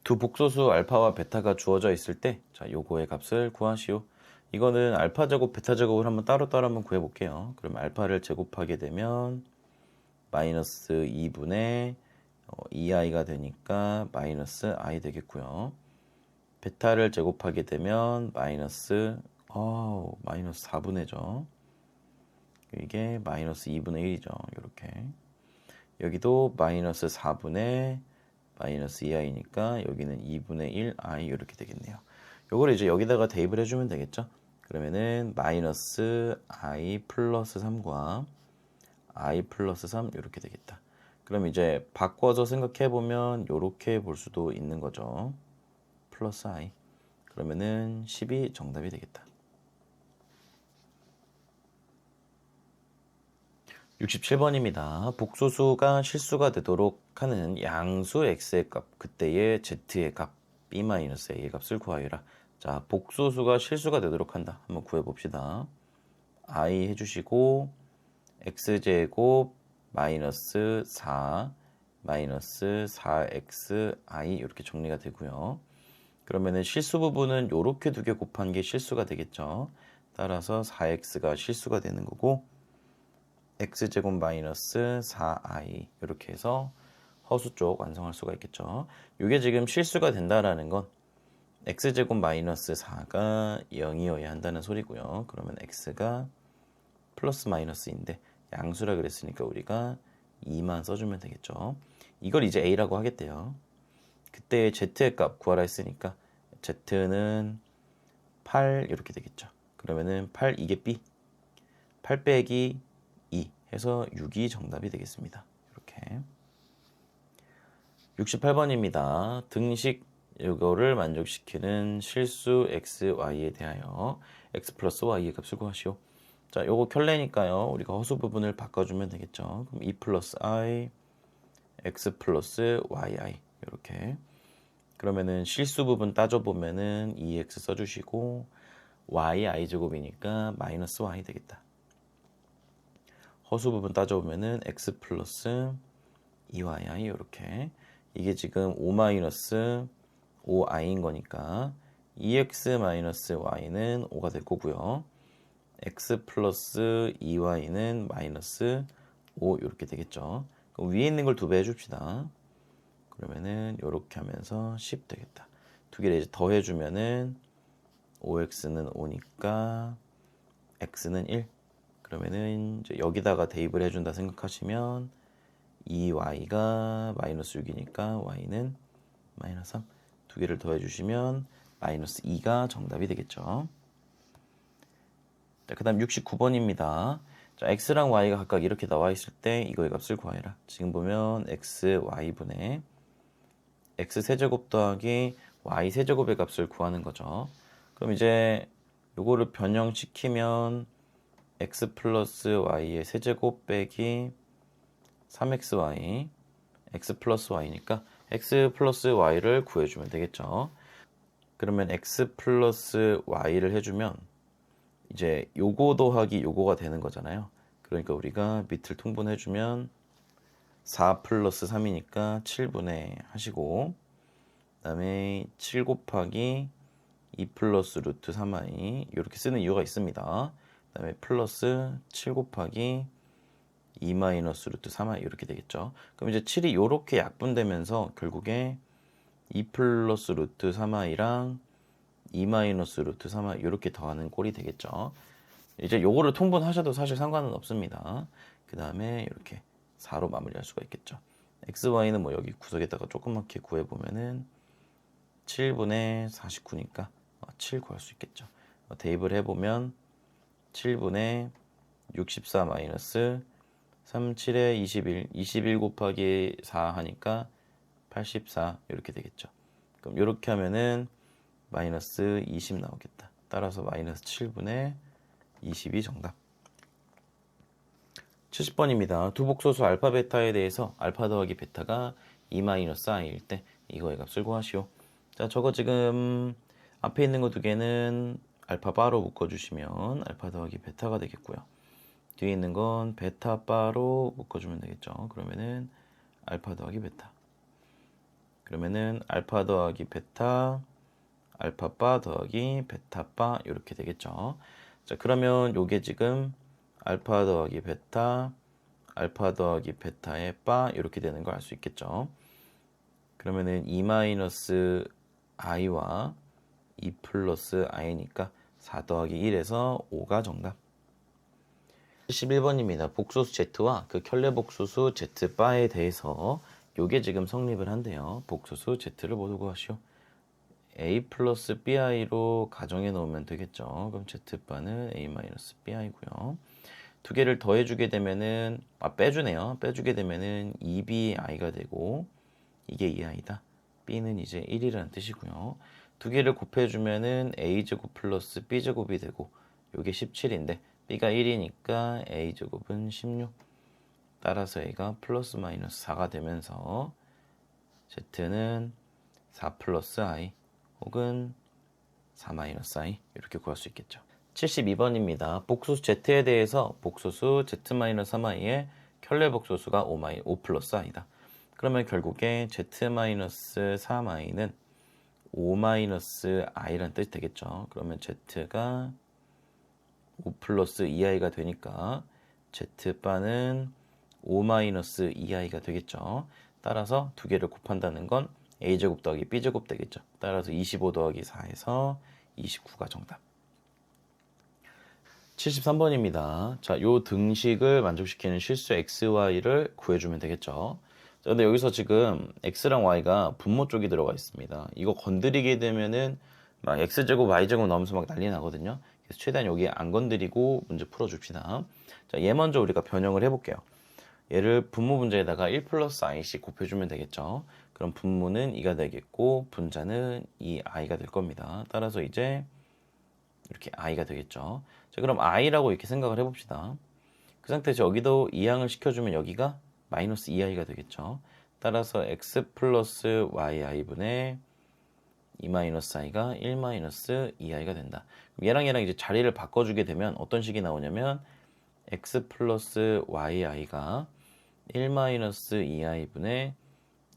두 복소수 알파와 베타가 주어져 있을 때, 자, 요거의 값을 구하시오. 이거는 알파 제곱, 베타 제곱을 한번 따로따로 한번 구해볼게요. 그럼 알파를 제곱하게 되면 마이너스 2분의 2i가 되니까 마이너스 i 되겠고요. 베타를 제곱하게 되면 마이너스 4분의죠. 이게 마이너스 2분의 1이죠. 이렇게. 여기도 마이너스 4분의 마이너스 2i니까 여기는 2분의 1i 이렇게 되겠네요. 요걸 이제 여기다가 대입을 해주면 되겠죠. 그러면은 마이너스 i 플러스 3과 i 플러스 3 이렇게 되겠다. 그럼 이제 바꿔서 생각해보면 이렇게 볼 수도 있는 거죠. 플러스 i. 그러면은 10이 정답이 되겠다. 67번입니다. 복소수가 실수가 되도록 하는 양수 x의 값, 그때의 z의 값, b-a의 값을 구하여라. 자, 복소수가 실수가 되도록 한다. 한번 구해봅시다. i 해주시고 x제곱 마이너스 4 마이너스 4xi 이렇게 정리가 되고요. 그러면은 실수 부분은 이렇게 두 개 곱한 게 실수가 되겠죠. 따라서 4x가 실수가 되는 거고 x제곱 마이너스 4i 이렇게 해서 허수 쪽 완성할 수가 있겠죠. 이게 지금 실수가 된다라는 건 x제곱 마이너스 4가 0이어야 한다는 소리고요. 그러면 x가 플러스 마이너스인데 양수라 그랬으니까 우리가 2만 써주면 되겠죠. 이걸 이제 a라고 하겠대요. 그때 z의 값 구하라 했으니까 z는 8 이렇게 되겠죠. 그러면은 8 이게 b 8 빼기 2 해서 6이 정답이 되겠습니다. 이렇게 68번입니다. 등식 이거를 만족시키는 실수 x, y에 대하여 x 플러스 y의 값을 구하시오. 자, 요거 켤레니까요. 우리가 허수 부분을 바꿔주면 되겠죠. 그럼 2 플러스 i, x 플러스 yi 이렇게. 그러면은 실수 부분 따져보면은 2x 써주시고 yi 제곱이니까 마이너스 y 되겠다. 허수 부분 따져보면은 x 플러스 2yi 이렇게. 이게 지금 5 마이너스 5i인 거니까 2x 마이너스 y는 5가 될 거고요. x 플러스 2y는 마이너스 5 이렇게 되겠죠. 그럼 위에 있는 걸 2배 해줍시다. 그러면은 이렇게 하면서 10 되겠다. 두 개를 이제 더해주면은 5x는 5니까 x는 1. 그러면은 이제 여기다가 대입을 해준다 생각하시면 2y가 마이너스 6이니까 y는 마이너스 3. 두 개를 더해주시면 마이너스 2가 정답이 되겠죠. 자, 그 다음 69번입니다. 자, x랑 y가 각각 이렇게 나와 있을 때 이거의 값을 구하여라. 지금 보면 x, y분의 x 세제곱 더하기 y 세제곱의 값을 구하는 거죠. 그럼 이제 요거를 변형시키면 x 플러스 y의 세제곱 빼기 3xy x 플러스 y니까 x 플러스 y를 구해주면 되겠죠. 그러면 x 플러스 y를 해주면 이제 요거 더하기 요거가 되는 거잖아요. 그러니까 우리가 밑을 통분해주면 4 플러스 3이니까 7분의 하시고 그 다음에 7 곱하기 2 플러스 루트 3i 이렇게 쓰는 이유가 있습니다. 그 다음에 플러스 7 곱하기 2 마이너스 루트 3i 이렇게 되겠죠. 그럼 이제 7이 이렇게 약분되면서 결국에 2 플러스 루트 3i랑 2 마이너스 루트 3i 이렇게 더하는 꼴이 되겠죠. 이제 요거를 통분하셔도 사실 상관은 없습니다. 그 다음에 이렇게 4로 마무리할 수가 있겠죠. x, y는 뭐 여기 구석에다가 조그맣게 구해보면은 7분의 49니까 7 구할 수 있겠죠. 대입을 해보면 7분의 64 마이너스 3, 7에 21, 21 곱하기 4 하니까 84 이렇게 되겠죠. 그럼 이렇게 하면은 마이너스 20 나오겠다. 따라서 마이너스 7분의 20이 정답. 70번입니다. 두 복소수 알파 베타에 대해서 알파 더하기 베타가 2-i일 때 이거의 값을 구하시오. 자, 저거 지금 앞에 있는 거 두 개는 알파 바로 묶어주시면 알파 더하기 베타가 되겠고요. 뒤에 있는 건 베타 바로 묶어주면 되겠죠. 그러면은 알파 더하기 베타. 그러면은 알파 더하기 베타, 알파 바 더하기 베타 바 이렇게 되겠죠. 자, 그러면 요게 지금 알파 더하기 베타, 알파 더하기 베타의 바 이렇게 되는 걸 알 수 있겠죠. 그러면은 2 마이너스 i와 2 플러스 i니까 4 더하기 1에서 5가 정답. 71번입니다. 복소수 z와 그 켤레 복소수 z 바에 대해서 요게 지금 성립을 한대요. 복소수 z를 모두 구하시오. a 플러스 bi로 가정해 놓으면 되겠죠. 그럼 z 바는 a 마이너스 bi고요. 두 개를 더해주게 되면은 빼주네요. 빼주게 되면은 2bi가 되고 이게 2i다. b는 이제 1이라는 뜻이고요. 두 개를 곱해주면은 a제곱 플러스 b제곱이 되고 요게 17인데 b가 1이니까 a제곱은 16. 따라서 a가 플러스 마이너스 4가 되면서 z는 4 플러스 i 혹은 4 마이너스 i 이렇게 구할 수 있겠죠. 72번입니다. 복소수 z에 대해서 복소수 z-3i의 켤레 복소수가 5 플러스 i다. 그러면 결국에 z-3i는 5 마이너스 i라는 뜻이 되겠죠. 그러면 z가 5 플러스 2i가 되니까 z바는 5 마이너스 2i가 되겠죠. 따라서 두 개를 곱한다는 건 a제곱 더하기 b제곱 되겠죠. 따라서 25 더하기 4에서 29가 정답. 73번입니다. 자, 요 등식을 만족시키는 실수 xy를 구해주면 되겠죠. 자, 근데 여기서 지금 x랑 y가 분모 쪽이 들어가 있습니다. 이거 건드리게 되면은 막 x제곱 y제곱 나오면서 막 난리 나거든요. 그래서 최대한 여기 안 건드리고 문제 풀어줍시다. 자, 얘 먼저 우리가 변형을 해볼게요. 얘를 분모 분자에다가 1 플러스 i씩 곱해주면 되겠죠. 그럼 분모는 2가 되겠고 분자는 2i가 될 겁니다. 따라서 이제 이렇게 i가 되겠죠. 자, 그럼 i라고 이렇게 생각을 해봅시다. 그 상태에서 여기도 이항을 시켜주면 여기가 마이너스 2i가 되겠죠. 따라서 x 플러스 yi분의 2 마이너스 i가 1 마이너스 2i가 된다. 얘랑 얘랑 이제 자리를 바꿔주게 되면 어떤 식이 나오냐면 x 플러스 yi가 1 마이너스 2i분의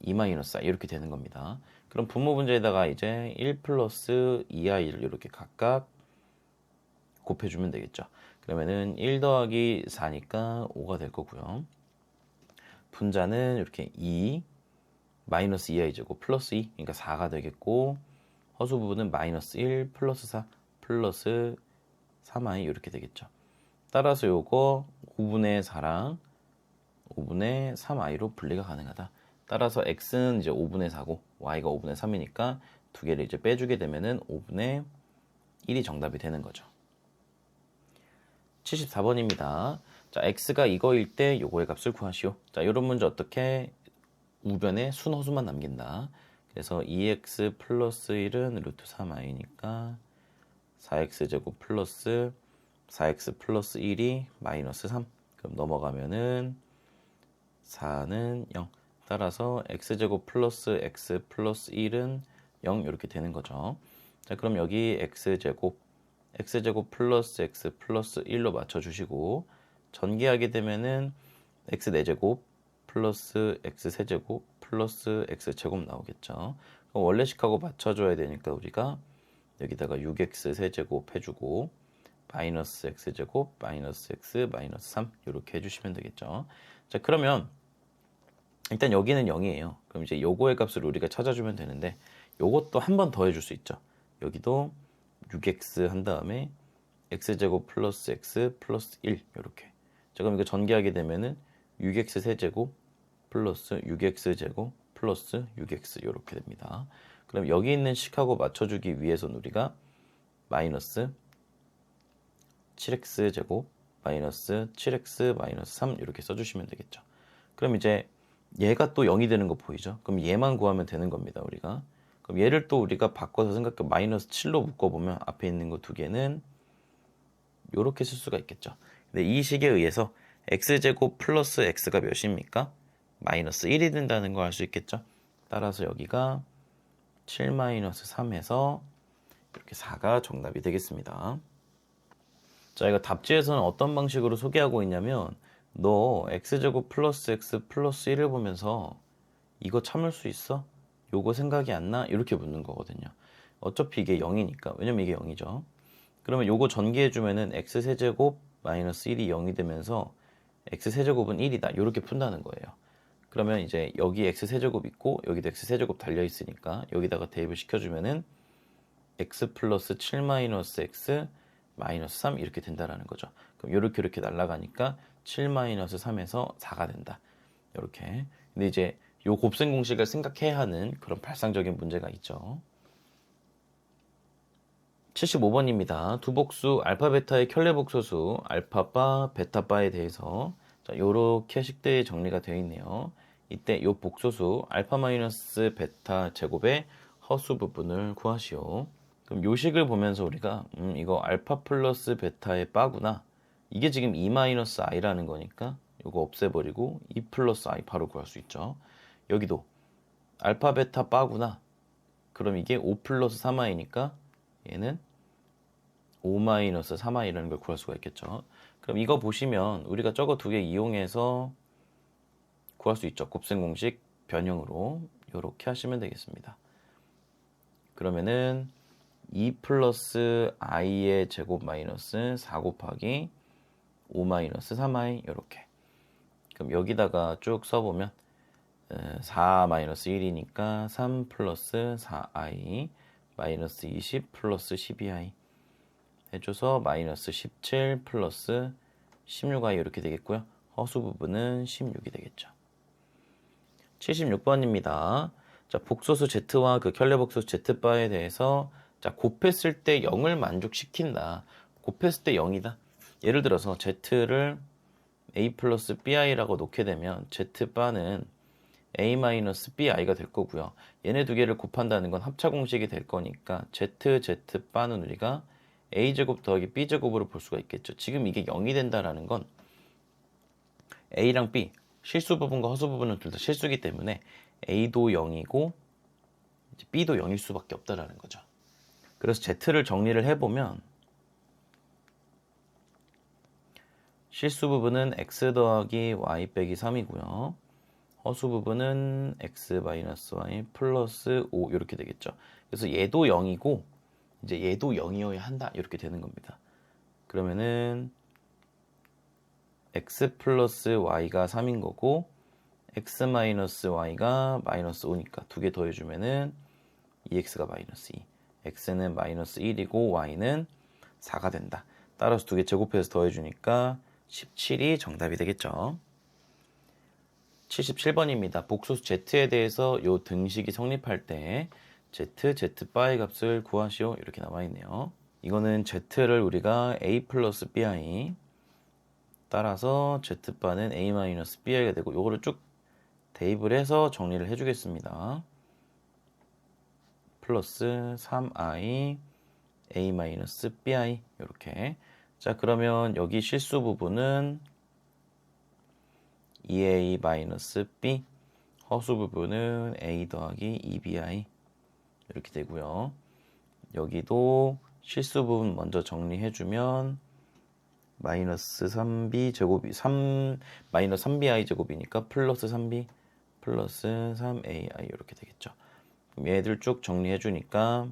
2 마이너스 i 이렇게 되는 겁니다. 그럼 분모 분자에다가 이제 1 플러스 2i를 이렇게 각각 곱해주면 되겠죠. 그러면은 1 더하기 4니까 5가 될 거고요. 분자는 이렇게 2 마이너스 2i 제곱 플러스 2 그러니까 4가 되겠고 허수 부분은 마이너스 1 플러스 4 플러스 3i 이렇게 되겠죠. 따라서 요거 5분의 4랑 5분의 3i로 분리가 가능하다. 따라서 x는 이제 5분의 4고 y가 5분의 3이니까 두 개를 이제 빼주게 되면은 5분의 1이 정답이 되는 거죠. 74번입니다. 자, x가 이거일 때 요거의 값을 구하시오. 자, 이런 문제 어떻게 우변에 순허수만 남긴다. 그래서 2x 플러스 1은 루트 3i니까 4x 제곱 플러스 4x 플러스 1이 마이너스 3. 그럼 넘어가면은 4는 0. 따라서 x제곱 플러스 x 플러스 1은 0 이렇게 되는 거죠. 자, 그럼 여기 x제곱 플러스 x 플러스 1로 맞춰주시고 전개하게 되면은 x 4제곱 플러스 x 세제곱 플러스 x 제곱 나오겠죠. 그럼 원래식하고 맞춰줘야 되니까 우리가 여기다가 6x 세제곱 해주고 마이너스 x제곱 마이너스 x 마이너스 3 이렇게 해주시면 되겠죠. 자, 그러면 일단 여기는 0이에요. 그럼 이제 요거의 값을 우리가 찾아주면 되는데 요것도 한 번 더 해줄 수 있죠. 여기도 6x 한 다음에 x제곱 플러스 x 플러스 1 이렇게. 자, 그럼 이거 전개하게 되면은 6x 세제곱 플러스 6x 제곱 플러스 6x 이렇게 됩니다. 그럼 여기 있는 식하고 맞춰주기 위해서는 우리가 마이너스 7x 제곱 마이너스 7x 마이너스 3 이렇게 써주시면 되겠죠. 그럼 이제 얘가 또 0이 되는 거 보이죠? 그럼 얘만 구하면 되는 겁니다, 우리가. 그럼 얘를 또 우리가 바꿔서 생각해 마이너스 7로 묶어보면 앞에 있는 거 두 개는 이렇게 쓸 수가 있겠죠. 근데 이 식에 의해서 x제곱 플러스 x가 몇입니까? 마이너스 1이 된다는 걸 알 수 있겠죠. 따라서 여기가 7 마이너스 3에서 이렇게 4가 정답이 되겠습니다. 자, 이거 답지에서는 어떤 방식으로 소개하고 있냐면 너 x제곱 플러스 x 플러스 1을 보면서 이거 참을 수 있어? 요거 생각이 안 나? 이렇게 묻는 거거든요. 어차피 이게 0이니까. 왜냐면 이게 0이죠. 그러면 요거 전개해주면은 x세제곱 마이너스 1이 0이 되면서 x세제곱은 1이다. 이렇게 푼다는 거예요. 그러면 이제 여기 x세제곱 있고 여기도 x세제곱 달려있으니까 여기다가 대입을 시켜주면은 x 플러스 7 마이너스 x 마이너스 3 이렇게 된다라는 거죠. 그럼 이렇게 날아가니까 7 마이너스 3에서 4가 된다. 이렇게. 근데 이제 요 곱셈 공식을 생각해야 하는 그런 발상적인 문제가 있죠. 75번입니다. 두 복수 알파 베타의 켤레 복소수 알파바 베타바에 대해서 자, 요렇게 식대에 정리가 되어 있네요. 이때 요 복소수 알파 마이너스 베타 제곱의 허수 부분을 구하시오. 그럼 요 식을 보면서 우리가 이거 알파 플러스 베타의 바구나. 이게 지금 2 마이너스 i라는 거니까 요거 없애버리고 2 플러스 i 바로 구할 수 있죠. 여기도 알파 베타 바구나. 그럼 이게 5 플러스 3i니까 얘는 5 마이너스 3i라는 걸 구할 수가 있겠죠. 그럼 이거 보시면 우리가 저거 두 개 이용해서 구할 수 있죠. 곱셈 공식 변형으로 이렇게 하시면 되겠습니다. 그러면은 2 플러스 i의 제곱 마이너스 4 곱하기 5 마이너스 3i 이렇게. 그럼 여기다가 쭉 써보면 4 마이너스 1이니까 3 플러스 4i 마이너스 20 플러스 12i 해줘서 마이너스 17 플러스 16i 이렇게 되겠고요. 허수 부분은 16이 되겠죠. 76번입니다. 자, 복소수 Z와 그 켤레 복소수 Z바에 대해서 자, 곱했을 때 0을 만족시킨다. 곱했을 때 0이다. 예를 들어서 Z를 A 플러스 BI라고 놓게 되면 Z바는 A 마이너스 BI가 될 거고요. 얘네 두 개를 곱한다는 건 합차 공식이 될 거니까 Z바는 우리가 A제곱 더하기 B제곱으로 볼 수가 있겠죠. 지금 이게 0이 된다라는 건 A랑 B, 실수 부분과 허수 부분은 둘 다 실수이기 때문에 A도 0이고 B도 0일 수밖에 없다라는 거죠. 그래서 Z를 정리를 해보면 실수 부분은 x 더하기 y 빼기 3이고요. 허수 부분은 x 마이너스 y 플러스 5 이렇게 되겠죠. 그래서 얘도 0이고 이제 얘도 0이어야 한다 이렇게 되는 겁니다. 그러면은 x 플러스 y가 3인 거고 x-y가 마이너스 5니까 두 개 더해주면은 2x가 마이너스 2. x는 마이너스 1이고 y는 4가 된다. 따라서 두 개 제곱해서 더해주니까 17이 정답이 되겠죠. 77번입니다. 복소수 z에 대해서 요 등식이 성립할 때 z, z바의 값을 구하시오. 이렇게 나와 있네요. 이거는 z를 우리가 a 플러스 bi 따라서 z바는 a 마이너스 bi가 되고 요거를 쭉 대입을 해서 정리를 해주겠습니다. 플러스 3i a 마이너스 bi 이렇게. 자, 그러면 여기 실수 부분은 2a 마이너스 b, 허수 부분은 a 더하기 2bi 이렇게 되고요. 여기도 실수 부분 먼저 정리해주면 마이너스 3b 제곱이 마이너스 3bi 제곱이니까 플러스 3b 플러스 3ai 이렇게 되겠죠. 그럼 얘들 쭉 정리해주니까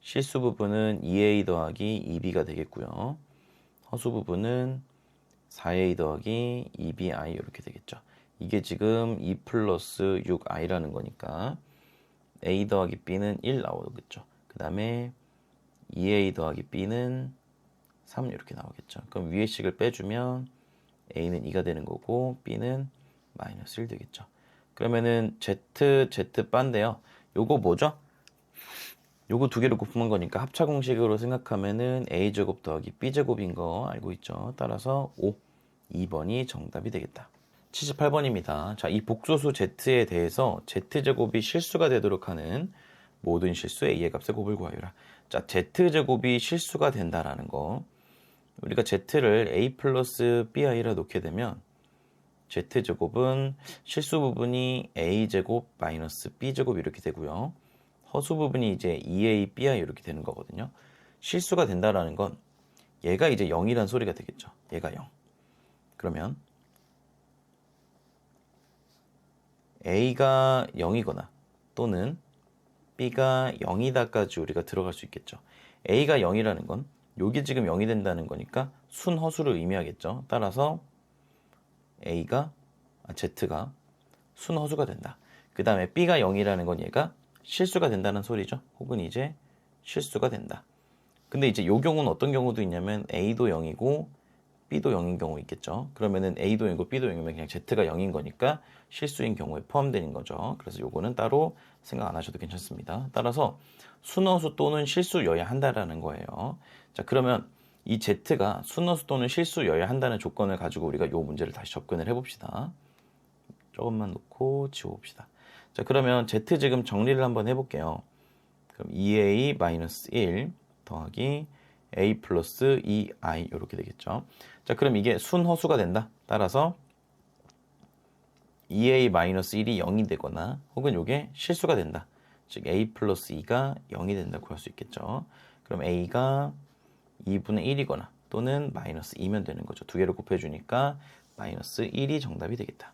실수 부분은 2a 더하기 2b가 되겠고요. 허수 부분은 4a 더하기 2bi 이렇게 되겠죠. 이게 지금 2 플러스 6i라는 거니까 a 더하기 b는 1 나오겠죠. 그 다음에 2a 더하기 b는 3 이렇게 나오겠죠. 그럼 위에 식을 빼주면 a는 2가 되는 거고 b는 마이너스 1 되겠죠. 그러면은 z바인데요. 요거 뭐죠? 요거 두 개를 곱한 거니까 합차 공식으로 생각하면은 a제곱 더하기 b제곱인 거 알고 있죠. 따라서 5, 2번이 정답이 되겠다. 78번입니다. 자, 이 복소수 z에 대해서 z제곱이 실수가 되도록 하는 모든 실수 a의 값의 곱을 구하여라. 자, z제곱이 실수가 된다라는 거. 우리가 z를 a 플러스 bi라 놓게 되면 z제곱은 실수 부분이 a제곱 마이너스 b제곱 이렇게 되고요. 허수 부분이 이제 2a, bi 이렇게 되는 거거든요. 실수가 된다라는 건 얘가 이제 0이란 소리가 되겠죠. 얘가 0. 그러면 a가 0이거나 또는 b가 0이다까지 우리가 들어갈 수 있겠죠. a가 0이라는 건 여기 지금 0이 된다는 거니까 순허수를 의미하겠죠. 따라서 z가 순허수가 된다. 그 다음에 b가 0이라는 건 얘가 실수가 된다는 소리죠. 혹은 이제 실수가 된다. 근데 이제 요 경우는 어떤 경우도 있냐면 a도 0이고 b도 0인 경우 있겠죠. 그러면은 a도 0이고 b도 0이면 그냥 z가 0인 거니까 실수인 경우에 포함되는 거죠. 그래서 요거는 따로 생각 안 하셔도 괜찮습니다. 따라서 순허수 또는 실수여야 한다라는 거예요. 자, 그러면 이 z가 순허수 또는 실수여야 한다는 조건을 가지고 우리가 요 문제를 다시 접근을 해봅시다. 조금만 놓고 지워봅시다. 자, 그러면 z 지금 정리를 한번 해볼게요. 그럼 2a-1 더하기 a 플러스 2i 이렇게 되겠죠. 자, 그럼 이게 순허수가 된다. 따라서 2a-1이 0이 되거나 혹은 이게 실수가 된다. 즉 a 플러스 2가 0이 된다고 할 수 있겠죠. 그럼 a가 2분의 1이거나 또는 마이너스 2면 되는 거죠. 두 개를 곱해주니까 마이너스 1이 정답이 되겠다.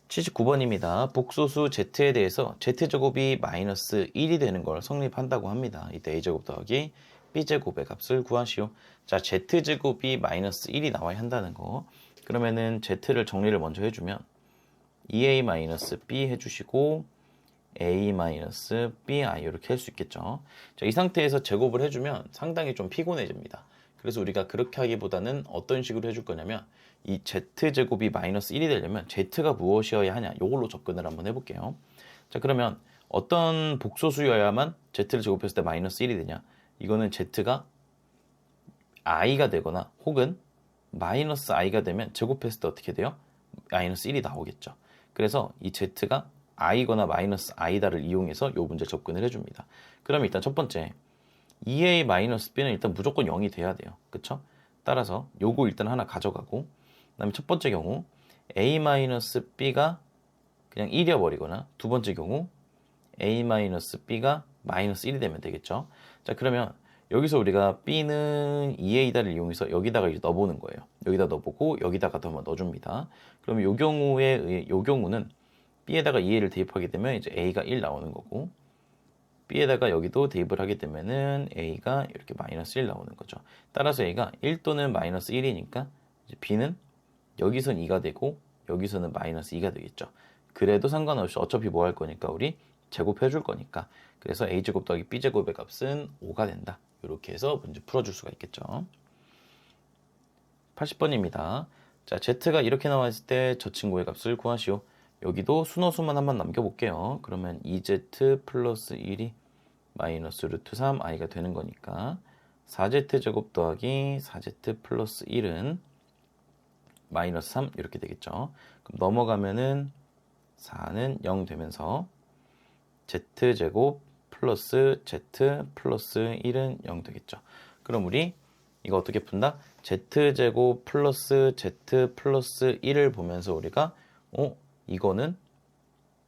79번입니다. 복소수 z에 대해서 z제곱이 마이너스 1이 되는 걸 성립한다고 합니다. 이때 a제곱 더하기 b제곱의 값을 구하시오. 자, z제곱이 마이너스 1이 나와야 한다는 거. 그러면은 z를 정리를 먼저 해주면 2a-b 해주시고 a-bi 이렇게 할 수 있겠죠. 자, 이 상태에서 제곱을 해주면 상당히 좀 피곤해집니다. 그래서 우리가 그렇게 하기보다는 어떤 식으로 해줄 거냐면 이 z제곱이 마이너스 1이 되려면 z가 무엇이어야 하냐 이걸로 접근을 한번 해볼게요. 자, 그러면 어떤 복소수여야만 z를 제곱했을 때 마이너스 1이 되냐. 이거는 z가 i가 되거나 혹은 마이너스 i가 되면 제곱했을 때 어떻게 돼요? 마이너스 1이 나오겠죠. 그래서 이 z가 i거나 마이너스 i다를 이용해서 이 문제 접근을 해줍니다. 그럼 일단 첫 번째 2a-b는 일단 무조건 0이 돼야 돼요. 그쵸? 따라서 요거 일단 하나 가져가고 그 다음에 첫 번째 경우 a-b가 그냥 1이어 버리거나 두 번째 경우 a-b가 마이너스 1이 되면 되겠죠. 자, 그러면 여기서 우리가 b는 2a다를 이용해서 여기다가 이제 넣어보는 거예요. 여기다 넣어보고 여기다가 더 한번 넣어줍니다. 그러면 요 경우는 b에다가 2a를 대입하게 되면 이제 a가 1 나오는 거고 b에다가 여기도 대입을 하게 되면은 a가 이렇게 마이너스 1 나오는 거죠. 따라서 a가 1 또는 마이너스 1이니까 이제 b는 여기선 2가 되고 여기서는 마이너스 2가 되겠죠. 그래도 상관없이 어차피 뭐 할 거니까 우리 제곱해 줄 거니까. 그래서 a제곱 더하기 b제곱의 값은 5가 된다. 이렇게 해서 문제 풀어줄 수가 있겠죠. 80번입니다. 자, z가 이렇게 나와 있을 때 저 친구의 값을 구하시오. 여기도 순호수만 한번 남겨볼게요. 그러면 2z 플러스 1이 마이너스 루트 3i가 되는 거니까 4z제곱 더하기 4z 플러스 1은 마이너스 3 이렇게 되겠죠. 그럼 넘어가면은 4는 0 되면서 z제곱 플러스 z 플러스 1은 0 되겠죠. 그럼 우리 이거 어떻게 푼다? z제곱 플러스 z 플러스 1을 보면서 우리가 이거는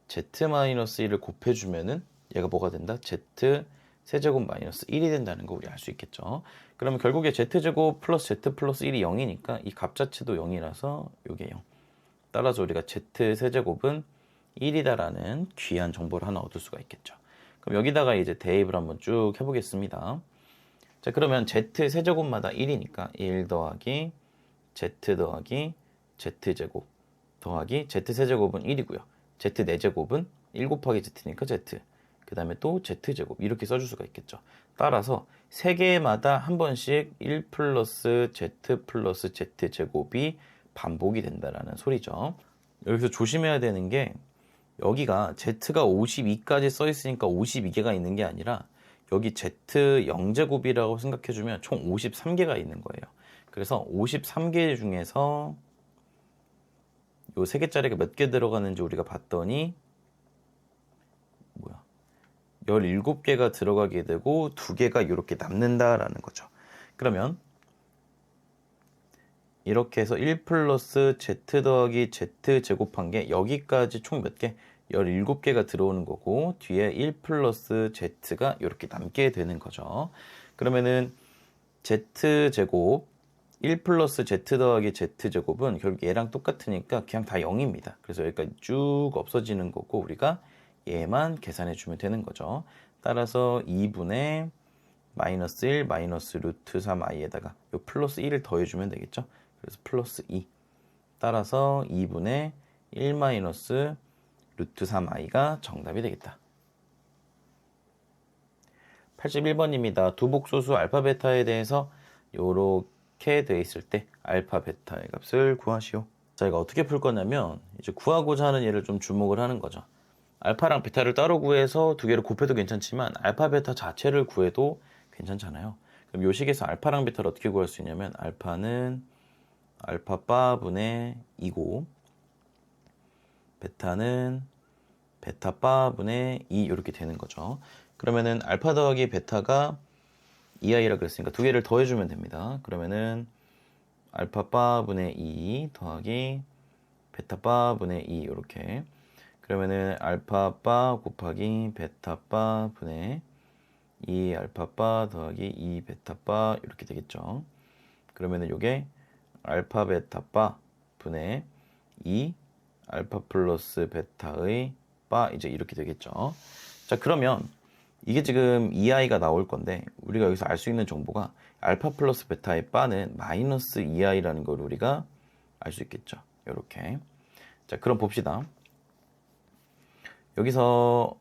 z 마이너스 1을 곱해주면은 얘가 뭐가 된다? z 세제곱 마이너스 1이 된다는 거 우리 알 수 있겠죠. 그러면 결국에 z제곱 플러스 z 플러스 1이 0이니까 이 값 자체도 0이라서 이게 0. 따라서 우리가 z 세제곱은 1이다라는 귀한 정보를 하나 얻을 수가 있겠죠. 그럼 여기다가 이제 대입을 한번 쭉 해보겠습니다. 자, 그러면 z 세제곱마다 1이니까 1 더하기 z 더하기 z제곱 더하기 z 세제곱은 1이고요. z 4제곱은 1 곱하기 z니까 z. 그 다음에 또 z제곱 이렇게 써줄 수가 있겠죠. 따라서 세 개마다 한 번씩 1 플러스 z 플러스 z제곱이 반복이 된다라는 소리죠. 여기서 조심해야 되는 게 여기가 z가 52까지 써 있으니까 52개가 있는 게 아니라 여기 z 0제곱이라고 생각해주면 총 53개가 있는 거예요. 그래서 53개 중에서 요 3개짜리가 몇 개 들어가는지 우리가 봤더니 17개가 들어가게 되고 2개가 이렇게 남는다라는 거죠. 그러면 이렇게 해서 1 플러스 z 더하기 z 제곱한 게 여기까지 총 몇 개? 17개가 들어오는 거고 뒤에 1 플러스 z가 이렇게 남게 되는 거죠. 그러면은 z제곱 1 플러스 z 더하기 z제곱은 결국 얘랑 똑같으니까 그냥 다 0입니다. 그래서 여기까지 쭉 없어지는 거고 우리가 얘만 계산해 주면 되는 거죠. 따라서 2분의 마이너스 1 마이너스 루트 3i에다가 요 플러스 1을 더해주면 되겠죠. 그래서 플러스 2 따라서 2분의 1 마이너스 루트 3i가 정답이 되겠다. 81번입니다. 두 복소수 알파 베타에 대해서 요렇게 돼 있을 때 알파 베타의 값을 구하시오. 자, 이거 어떻게 풀 거냐면 이제 구하고자 하는 얘를 좀 주목을 하는 거죠. 알파랑 베타를 따로 구해서 두 개를 곱해도 괜찮지만 알파 베타 자체를 구해도 괜찮잖아요. 그럼 요 식에서 알파랑 베타를 어떻게 구할 수 있냐면 알파는 알파 바 분의 2고 베타는 베타 바 분의 2 이렇게 되는 거죠. 그러면은 알파 더하기 베타가 2i라 그랬으니까 두 개를 더해주면 됩니다. 그러면은 알파 바 분의 2 더하기 베타 바 분의 2 이렇게 그러면은 알파 바 곱하기 베타 바 분의 2 알파 바 더하기 2 베타 바 이렇게 되겠죠. 그러면은 요게 알파 베타 바 분의 2 알파 플러스 베타의 바 이제 이렇게 되겠죠. 자, 그러면 이게 지금 2i가 나올 건데 우리가 여기서 알 수 있는 정보가 알파 플러스 베타의 바는 마이너스 2i라는 걸 우리가 알 수 있겠죠. 이렇게. 자, 그럼 봅시다. 여기서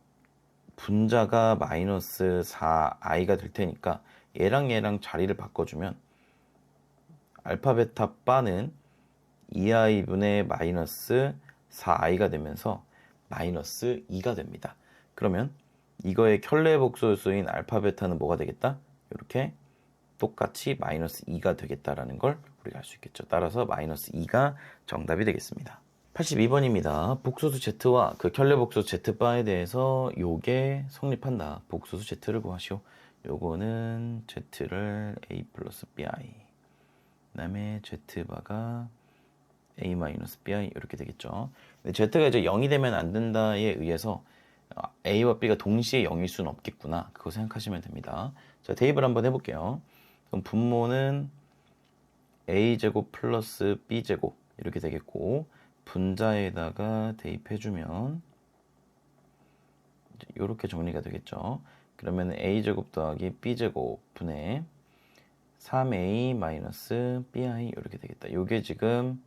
분자가 마이너스 4i가 될 테니까 얘랑 얘랑 자리를 바꿔주면 알파 베타 바는 2i분의 마이너스 4i가 되면서 마이너스 2가 됩니다. 그러면 이거의 켤레 복소수인 알파 베타는 뭐가 되겠다? 이렇게 똑같이 마이너스 2가 되겠다라는 걸 우리가 알 수 있겠죠. 따라서 마이너스 2가 정답이 되겠습니다. 82번입니다. 복소수 z와 그 켤레 복소수 z바에 대해서 요게 성립한다. 복소수 z를 구하시오. 요거는 z를 a 플러스 bi 그 다음에 z바가 a 마이너스 bi 이렇게 되겠죠. 근데 z가 이제 0이 되면 안 된다에 의해서 a와 b가 동시에 0일 수는 없겠구나. 그거 생각하시면 됩니다. 자, 대입을 한번 해볼게요. 그럼 분모는 a제곱 플러스 b제곱 이렇게 되겠고 분자에다가 대입해주면 이렇게 정리가 되겠죠. 그러면 a제곱 더하기 b제곱 분의 3a 마이너스 bi 이렇게 되겠다. 이게 지금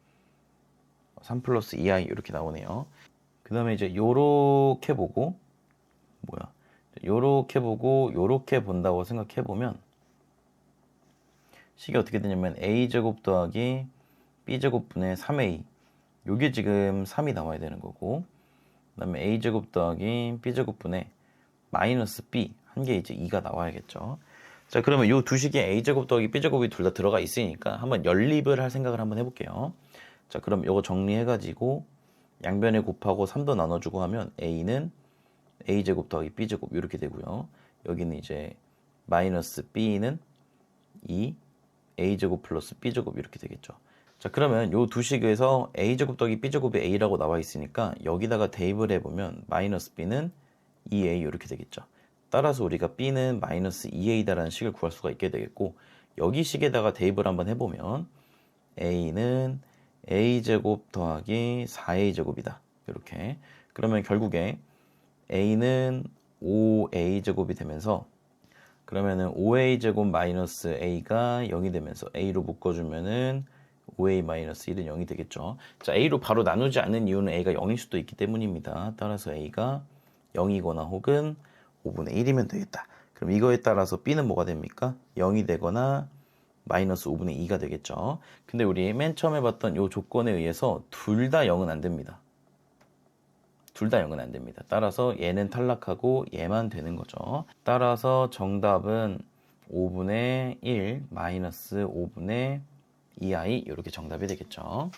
3 플러스 2i 이렇게 나오네요. 그 다음에 이제 요렇게 보고 요렇게 본다고 생각해 보면 식이 어떻게 되냐면 a제곱 더하기 b제곱 분의 3a, 요게 지금 3이 나와야 되는 거고, 그 다음에 a제곱 더하기 b제곱 분의 마이너스 b 한 게 이제 2가 나와야겠죠. 자, 그러면 요 두 식에 a제곱 더하기 b제곱이 둘 다 들어가 있으니까 한번 연립을 할 생각을 한번 해볼게요. 자, 그럼 요거 정리해가지고 양변에 곱하고 3도 나눠주고 하면 a는 a제곱 더하기 b제곱 이렇게 되고요. 여기는 이제 마이너스 b는 2 a제곱 플러스 b제곱 이렇게 되겠죠. 자, 그러면 요 두 식에서 a제곱 더하기 b제곱이 a라고 나와 있으니까 여기다가 대입을 해보면 마이너스 b는 2a 이렇게 되겠죠. 따라서 우리가 b는 마이너스 2a다라는 식을 구할 수가 있게 되겠고, 여기 식에다가 대입을 한번 해보면 a는 a제곱 더하기 4a제곱이다 이렇게. 그러면 결국에 a는 5a제곱이 되면서, 그러면은 5a제곱 마이너스 a가 0이 되면서 a로 묶어주면은 5a 마이너스 1은 0이 되겠죠. 자, a로 바로 나누지 않는 이유는 a가 0일 수도 있기 때문입니다. 따라서 a가 0이거나 혹은 5분의 1이면 되겠다. 그럼 이거에 따라서 b는 뭐가 됩니까? 0이 되거나 마이너스 5분의 2가 되겠죠. 근데 우리 맨 처음에 봤던 이 조건에 의해서 둘 다 0은 안 됩니다. 둘 다 0은 안 됩니다. 따라서 얘는 탈락하고 얘만 되는 거죠. 따라서 정답은 5분의 1 마이너스 5분의 2i 이렇게 정답이 되겠죠.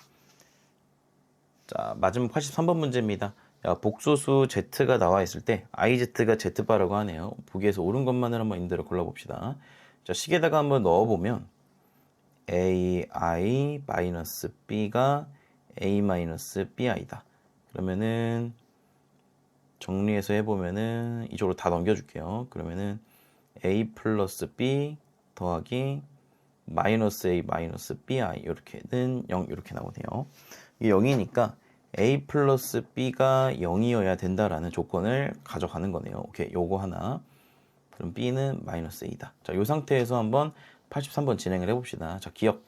자, 마지막 83번 문제입니다. 야, 복소수 z가 나와 있을 때 iz가 z바라고 하네요. 보기에서 옳은 것만을 한번 임대로 골라봅시다. 자, 식에다가 한번 넣어보면 ai-b가 a-bi다. 그러면은 정리해서 해보면은 이쪽으로 다 넘겨줄게요. 그러면은 a 플러스 b 더하기 마이너스 a 마이너스 bi 이렇게는 0 이렇게 나오네요. 이게 0이니까 a 플러스 b가 0이어야 된다라는 조건을 가져가는 거네요. 오케이, 요거 하나. 그럼 b는 마이너스 a다. 자, 요 상태에서 한번 83번 진행을 해봅시다. 자, 기억.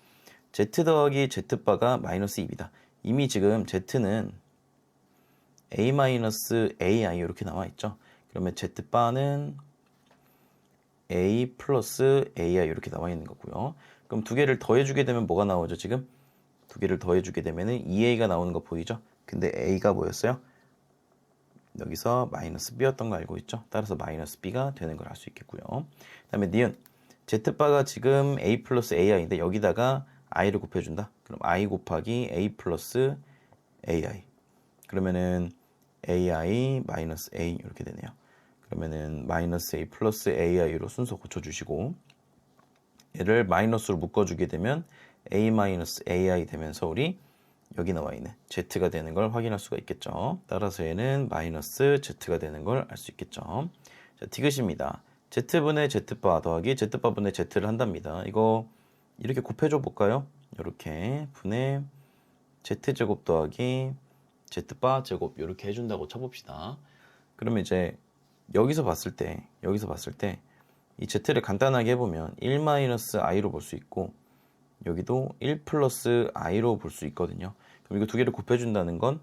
z 더하기 z바가 마이너스 2이다. 이미 지금 z는 a-ai 이렇게 나와 있죠. 그러면 z바는 a 플러스 ai 이렇게 나와 있는 거고요. 그럼 두 개를 더해주게 되면 뭐가 나오죠? 지금 두 개를 더해주게 되면은 2a가 나오는 거 보이죠? 근데 a가 뭐였어요? 여기서 마이너스 b였던 거 알고 있죠? 따라서 마이너스 b가 되는 걸 알 수 있겠고요. 그 다음에 니은 z바가 지금 a 플러스 ai인데 여기다가 i를 곱해준다. 그럼 i 곱하기 a 플러스 ai. 그러면은 ai 마이너스 a 이렇게 되네요. 그러면은 마이너스 a 플러스 ai로 순서 고쳐주시고, 얘를 마이너스로 묶어주게 되면 a 마이너스 ai 되면서 우리 여기 나와 있는 z가 되는 걸 확인할 수가 있겠죠. 따라서 얘는 마이너스 z가 되는 걸 알 수 있겠죠. 자, 디귿입니다. z분의 z바 더하기 z바분의 z를 한답니다. 이거 이렇게 곱해줘 볼까요? 이렇게 분의 z제곱 더하기 z바 제곱 이렇게 해준다고 쳐봅시다. 그러면 이제 여기서 봤을 때 이 z를 간단하게 해보면 1-i로 볼 수 있고, 여기도 1 플러스 i로 볼 수 있거든요. 그럼 이거 두 개를 곱해준다는 건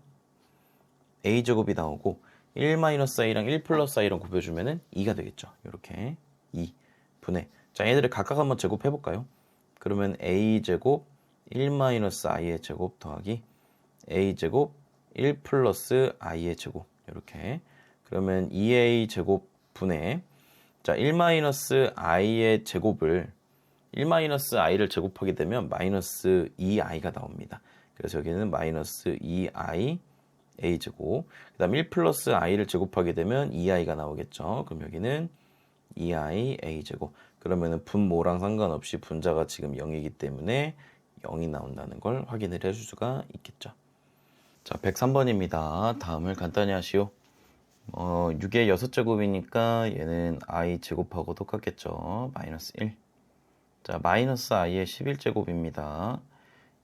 a제곱이 나오고 1-i랑 1 플러스 i랑 곱해주면은 2가 되겠죠. 이렇게 2 분의, 자, 얘들을 각각 한번 제곱해볼까요? 그러면 a제곱 1-i의 제곱 더하기 a제곱 1 플러스 i의 제곱 이렇게. 그러면 2a 제곱 분의, 자, 1-i의 제곱을 1-i를 제곱하게 되면 마이너스 2i가 나옵니다. 그래서 여기는 마이너스 2i a제곱, 그 다음 1 플러스 i를 제곱하게 되면 2i가 나오겠죠. 그럼 여기는 2i a제곱. 그러면은 분모랑 상관없이 분자가 지금 0이기 때문에 0이 나온다는 걸 확인을 해줄 수가 있겠죠. 자, 103번입니다. 다음을 간단히 하시오. 6의 6제곱이니까 얘는 i 제곱하고 똑같겠죠. 마이너스 1. 자, 마이너스 i의 11제곱입니다.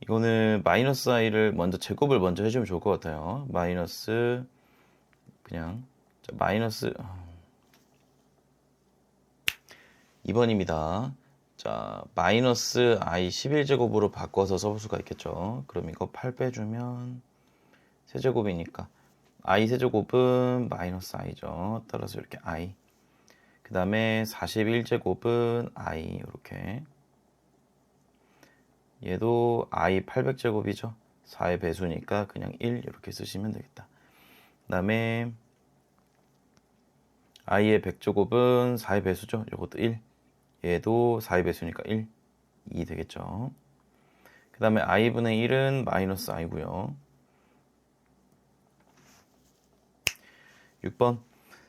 이거는 마이너스 i를 먼저 제곱을 먼저 해주면 좋을 것 같아요. 마이너스, 그냥, 자, 마이너스 2번입니다. 자, 마이너스 i 11제곱으로 바꿔서 써볼 수가 있겠죠. 그럼 이거 8 빼주면 세제곱이니까 i 세제곱은 마이너스 i죠. 따라서 이렇게 i. 그 다음에 41제곱은 i 이렇게. 얘도 i 800제곱이죠. 4의 배수니까 그냥 1 이렇게 쓰시면 되겠다. 그 다음에 i의 100제곱은 4의 배수죠. 이것도 1. 얘도 4의 배수니까 1. 2 되겠죠. 그 다음에 i분의 1은 마이너스 i고요. 6번.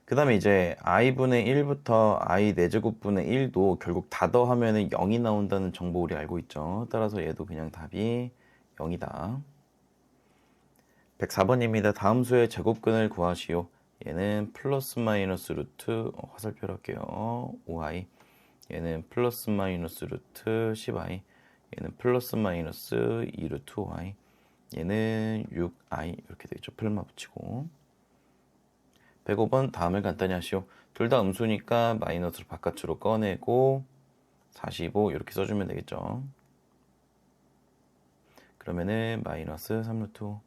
그 다음에 이제 i분의 1부터 i 4제곱분의 1도 결국 다 더하면 0이 나온다는 정보 우리 알고 있죠. 따라서 얘도 그냥 답이 0이다. 104번입니다. 다음 수의 제곱근을 구하시오. 얘는 플러스 마이너스 루트 화살표로 할게요. 5i. 얘는 플러스 마이너스 루트 10i. 얘는 플러스 마이너스 2루트 5i. 얘는 6i 이렇게 되겠죠. 플마 붙이고. 105번 다음을 간단히 하시오. 둘 다 음수니까 마이너스로 바깥으로 꺼내고 45 이렇게 써주면 되겠죠. 그러면은 마이너스 3루트 5.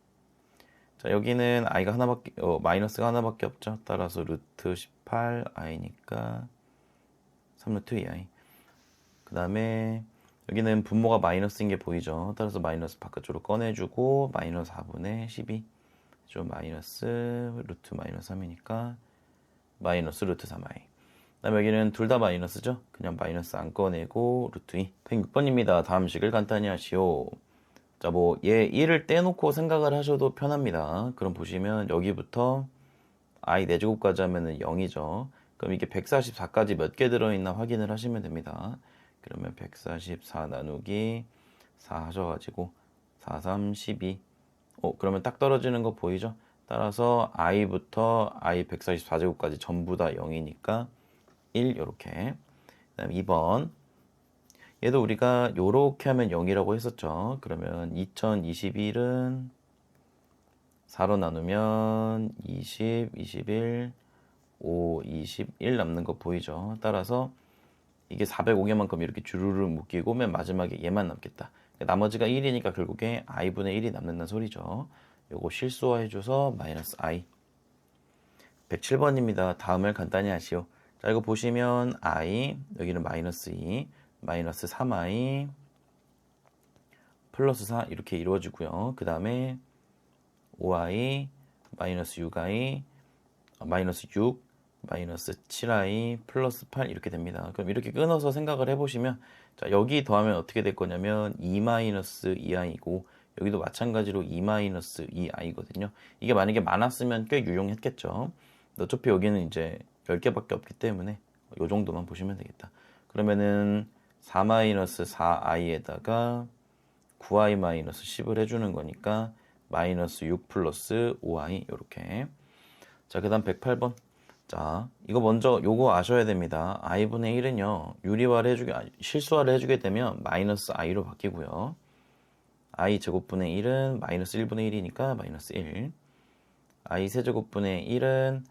자, 여기는 i가 하나밖에 마이너스가 하나밖에 없죠. 따라서 루트 18i니까 3루트 2i. 그 다음에 여기는 분모가 마이너스인 게 보이죠. 따라서 마이너스 바깥으로 꺼내주고 마이너스 4분의 12. 좀 마이너스 루트 마이너스 3이니까 마이너스 루트 3i. 그 다음에 여기는 둘 다 마이너스죠. 그냥 마이너스 안 꺼내고 루트 2. 106번입니다. 다음 식을 간단히 하시오. 자, 뭐 얘 1을 떼놓고 생각을 하셔도 편합니다. 그럼 보시면 여기부터 i 4제곱까지 하면은 0이죠. 그럼 이게 144까지 몇 개 들어있나 확인을 하시면 됩니다. 그러면 144 나누기 4 하셔가지고 4, 3, 12. 그러면 딱 떨어지는 거 보이죠? 따라서 i부터 i 144제곱까지 전부 다 0이니까 1 요렇게. 그 다음 2번. 얘도 우리가 요렇게 하면 0이라고 했었죠. 그러면 2021은 4로 나누면 20, 21, 5, 21 남는 거 보이죠? 따라서 이게 405개만큼 이렇게 주르르 묶이고 맨 마지막에 얘만 남겠다. 나머지가 1이니까 결국에 i분의 1이 남는다는 소리죠. 요거 실수화해줘서 마이너스 i. 107번입니다. 다음을 간단히 하시오. 자, 이거 보시면 i, 여기는 마이너스 2, 마이너스 3i, 플러스 4 이렇게 이루어지고요. 그 다음에 5i, 마이너스 6i, 마이너스 6, 마이너스 7i, 플러스 8 이렇게 됩니다. 그럼 이렇게 끊어서 생각을 해보시면 자, 여기 더하면 어떻게 될 거냐면 2 마이너스 2i고 여기도 마찬가지로 2 마이너스 2i거든요. 이게 만약에 많았으면 꽤 유용했겠죠. 어차피 여기는 이제 10개밖에 없기 때문에 이 정도만 보시면 되겠다. 그러면은 4 마이너스 4i에다가 9i 마이너스 10을 해주는 거니까 마이너스 6 플러스 5i 이렇게. 자, 그 다음 108번. 자, 이거 먼저 요거 아셔야 됩니다. i분의 1은요 유리화를 해주게 실수화를 해주게 되면 마이너스 i로 바뀌고요. i 제곱분의 1은 마이너스 1분의 1이니까 마이너스 1. i 세제곱분의 1은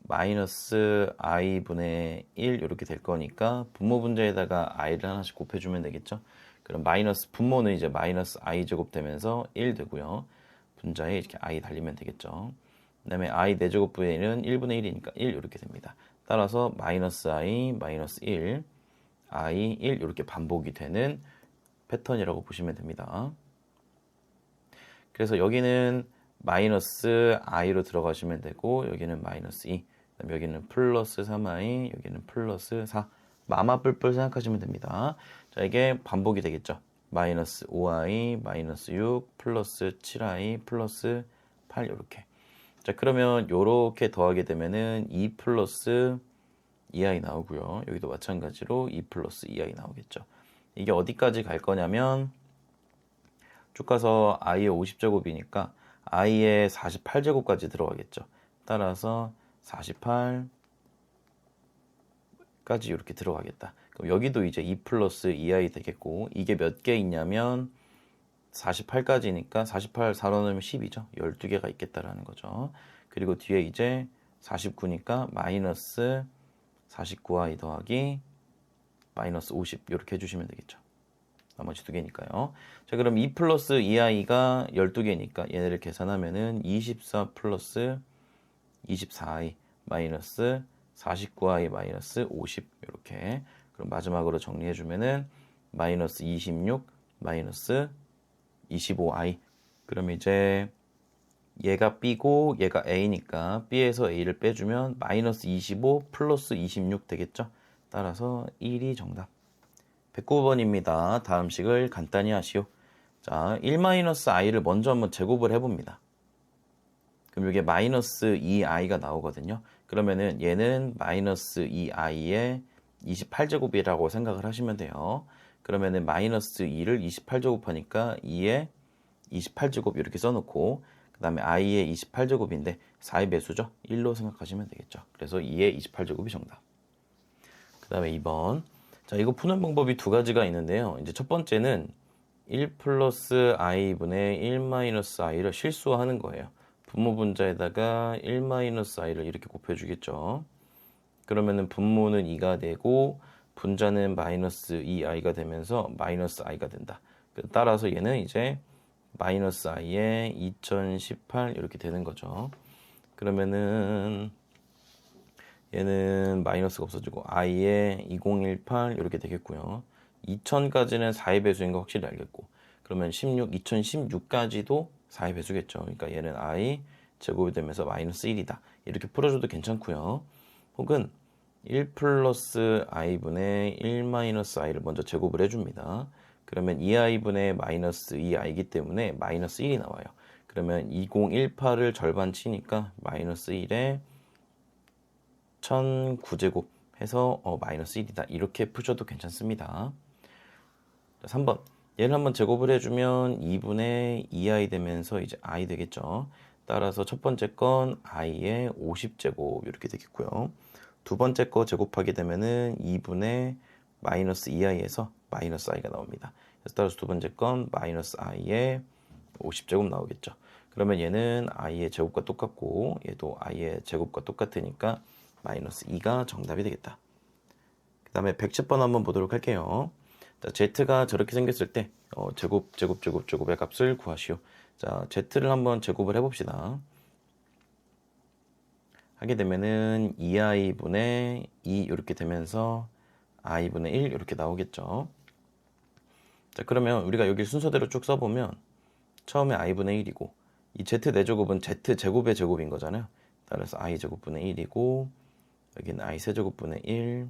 마이너스 i분의 1 이렇게 될 거니까 분모 분자에다가 i를 하나씩 곱해주면 되겠죠. 그럼 마이너스 분모는 이제 마이너스 i 제곱 되면서 1 되고요. 분자에 이렇게 i 달리면 되겠죠. 그 다음에 i 4제곱분의 1은 1분의 1이니까 1 이렇게 됩니다. 따라서 마이너스 i, 마이너스 1, i, 1 이렇게 반복이 되는 패턴이라고 보시면 됩니다. 그래서 여기는 마이너스 i로 들어가시면 되고 여기는 마이너스 2, 그다음에 여기는 플러스 3i, 여기는 플러스 4. 마마 뿔뿔 생각하시면 됩니다. 자, 이게 반복이 되겠죠. 마이너스 5i, 마이너스 6, 플러스 7i, 플러스 8 이렇게. 자, 그러면 요렇게 더하게 되면은 2 플러스 2i 나오고요. 여기도 마찬가지로 2 플러스 2i 나오겠죠. 이게 어디까지 갈 거냐면 쭉 가서 i의 50제곱이니까 i의 48제곱까지 들어가겠죠. 따라서 48까지 이렇게 들어가겠다. 그럼 여기도 이제 2 플러스 2i 되겠고 이게 몇 개 있냐면 48까지니까 48 4로 넣으면 10이죠. 12개가 있겠다라는 거죠. 그리고 뒤에 이제 49니까 마이너스 49i 더하기 마이너스 50 이렇게 해주시면 되겠죠. 나머지 두 개니까요. 자, 그럼 2 플러스 2i가 12개니까 얘네를 계산하면은 24 플러스 24i 마이너스 49i 마이너스 50 이렇게. 그럼 마지막으로 정리해주면은 마이너스 26 마이너스 25i. 그럼 이제 얘가 B고 얘가 A니까 B에서 A를 빼주면 마이너스 25 플러스 26 되겠죠. 따라서 1이 정답. 109번입니다. 다음 식을 간단히 하시오. 자, 1-i를 먼저 한번 제곱을 해봅니다. 그럼 이게 마이너스 2i가 나오거든요. 그러면은 얘는 마이너스 2i의 28제곱이라고 생각을 하시면 돼요. 그러면은 마이너스 2를 28제곱하니까 2의 28제곱 이렇게 써놓고 그 다음에 i의 28제곱인데 4의 배수죠. 1로 생각하시면 되겠죠. 그래서 2의 28제곱이 정답. 그 다음에 2번. 자, 이거 푸는 방법이 두 가지가 있는데요. 이제 첫 번째는 1 플러스 i분의 1 마이너스 i를 실수하는 거예요. 분모 분자에다가 1 마이너스 i를 이렇게 곱해주겠죠. 그러면은 분모는 2가 되고 분자는 마이너스 2i가 되면서 마이너스 i가 된다. 따라서 얘는 이제 마이너스 i의 2018 이렇게 되는 거죠. 그러면은 얘는 마이너스가 없어지고 i의 2018 이렇게 되겠고요. 2000까지는 4의 배수인 거 확실히 알겠고 그러면 2016까지도 4의 배수겠죠. 그러니까 얘는 i 제곱이 되면서 마이너스 1이다. 이렇게 풀어줘도 괜찮고요. 혹은 1 플러스 i분의 1 마이너스 i를 먼저 제곱을 해줍니다. 그러면 2i분의 마이너스 2i이기 때문에 마이너스 1이 나와요. 그러면 2018을 절반 치니까 마이너스 1에 1009제곱 해서 마이너스 1이다. 이렇게 푸셔도 괜찮습니다. 자, 3번. 얘를 한번 제곱을 해주면 2분의 2i 되면서 이제 i 되겠죠. 따라서 첫 번째 건 i의 50제곱 이렇게 되겠고요. 두 번째 거 제곱하게 되면은 2분의 마이너스 2i에서 마이너스 i가 나옵니다. 그래서 따라서 두 번째 건 마이너스 i의 50제곱 나오겠죠. 그러면 얘는 i의 제곱과 똑같고 얘도 i의 제곱과 똑같으니까 마이너스 2가 정답이 되겠다. 그 다음에 110번 한번 보도록 할게요. 자, z가 저렇게 생겼을 때 제곱의 값을 구하시오. 자, z를 한번 제곱을 해봅시다. 하게 되면은 2i분의 2 이렇게 되면서 i분의 1 이렇게 나오겠죠. 자, 그러면 우리가 여기 순서대로 쭉 써보면 처음에 i분의 1이고 이 z4제곱은 z제곱의 제곱인 거잖아요. 따라서 i제곱분의 1이고 여기는 i 세제곱분의 1,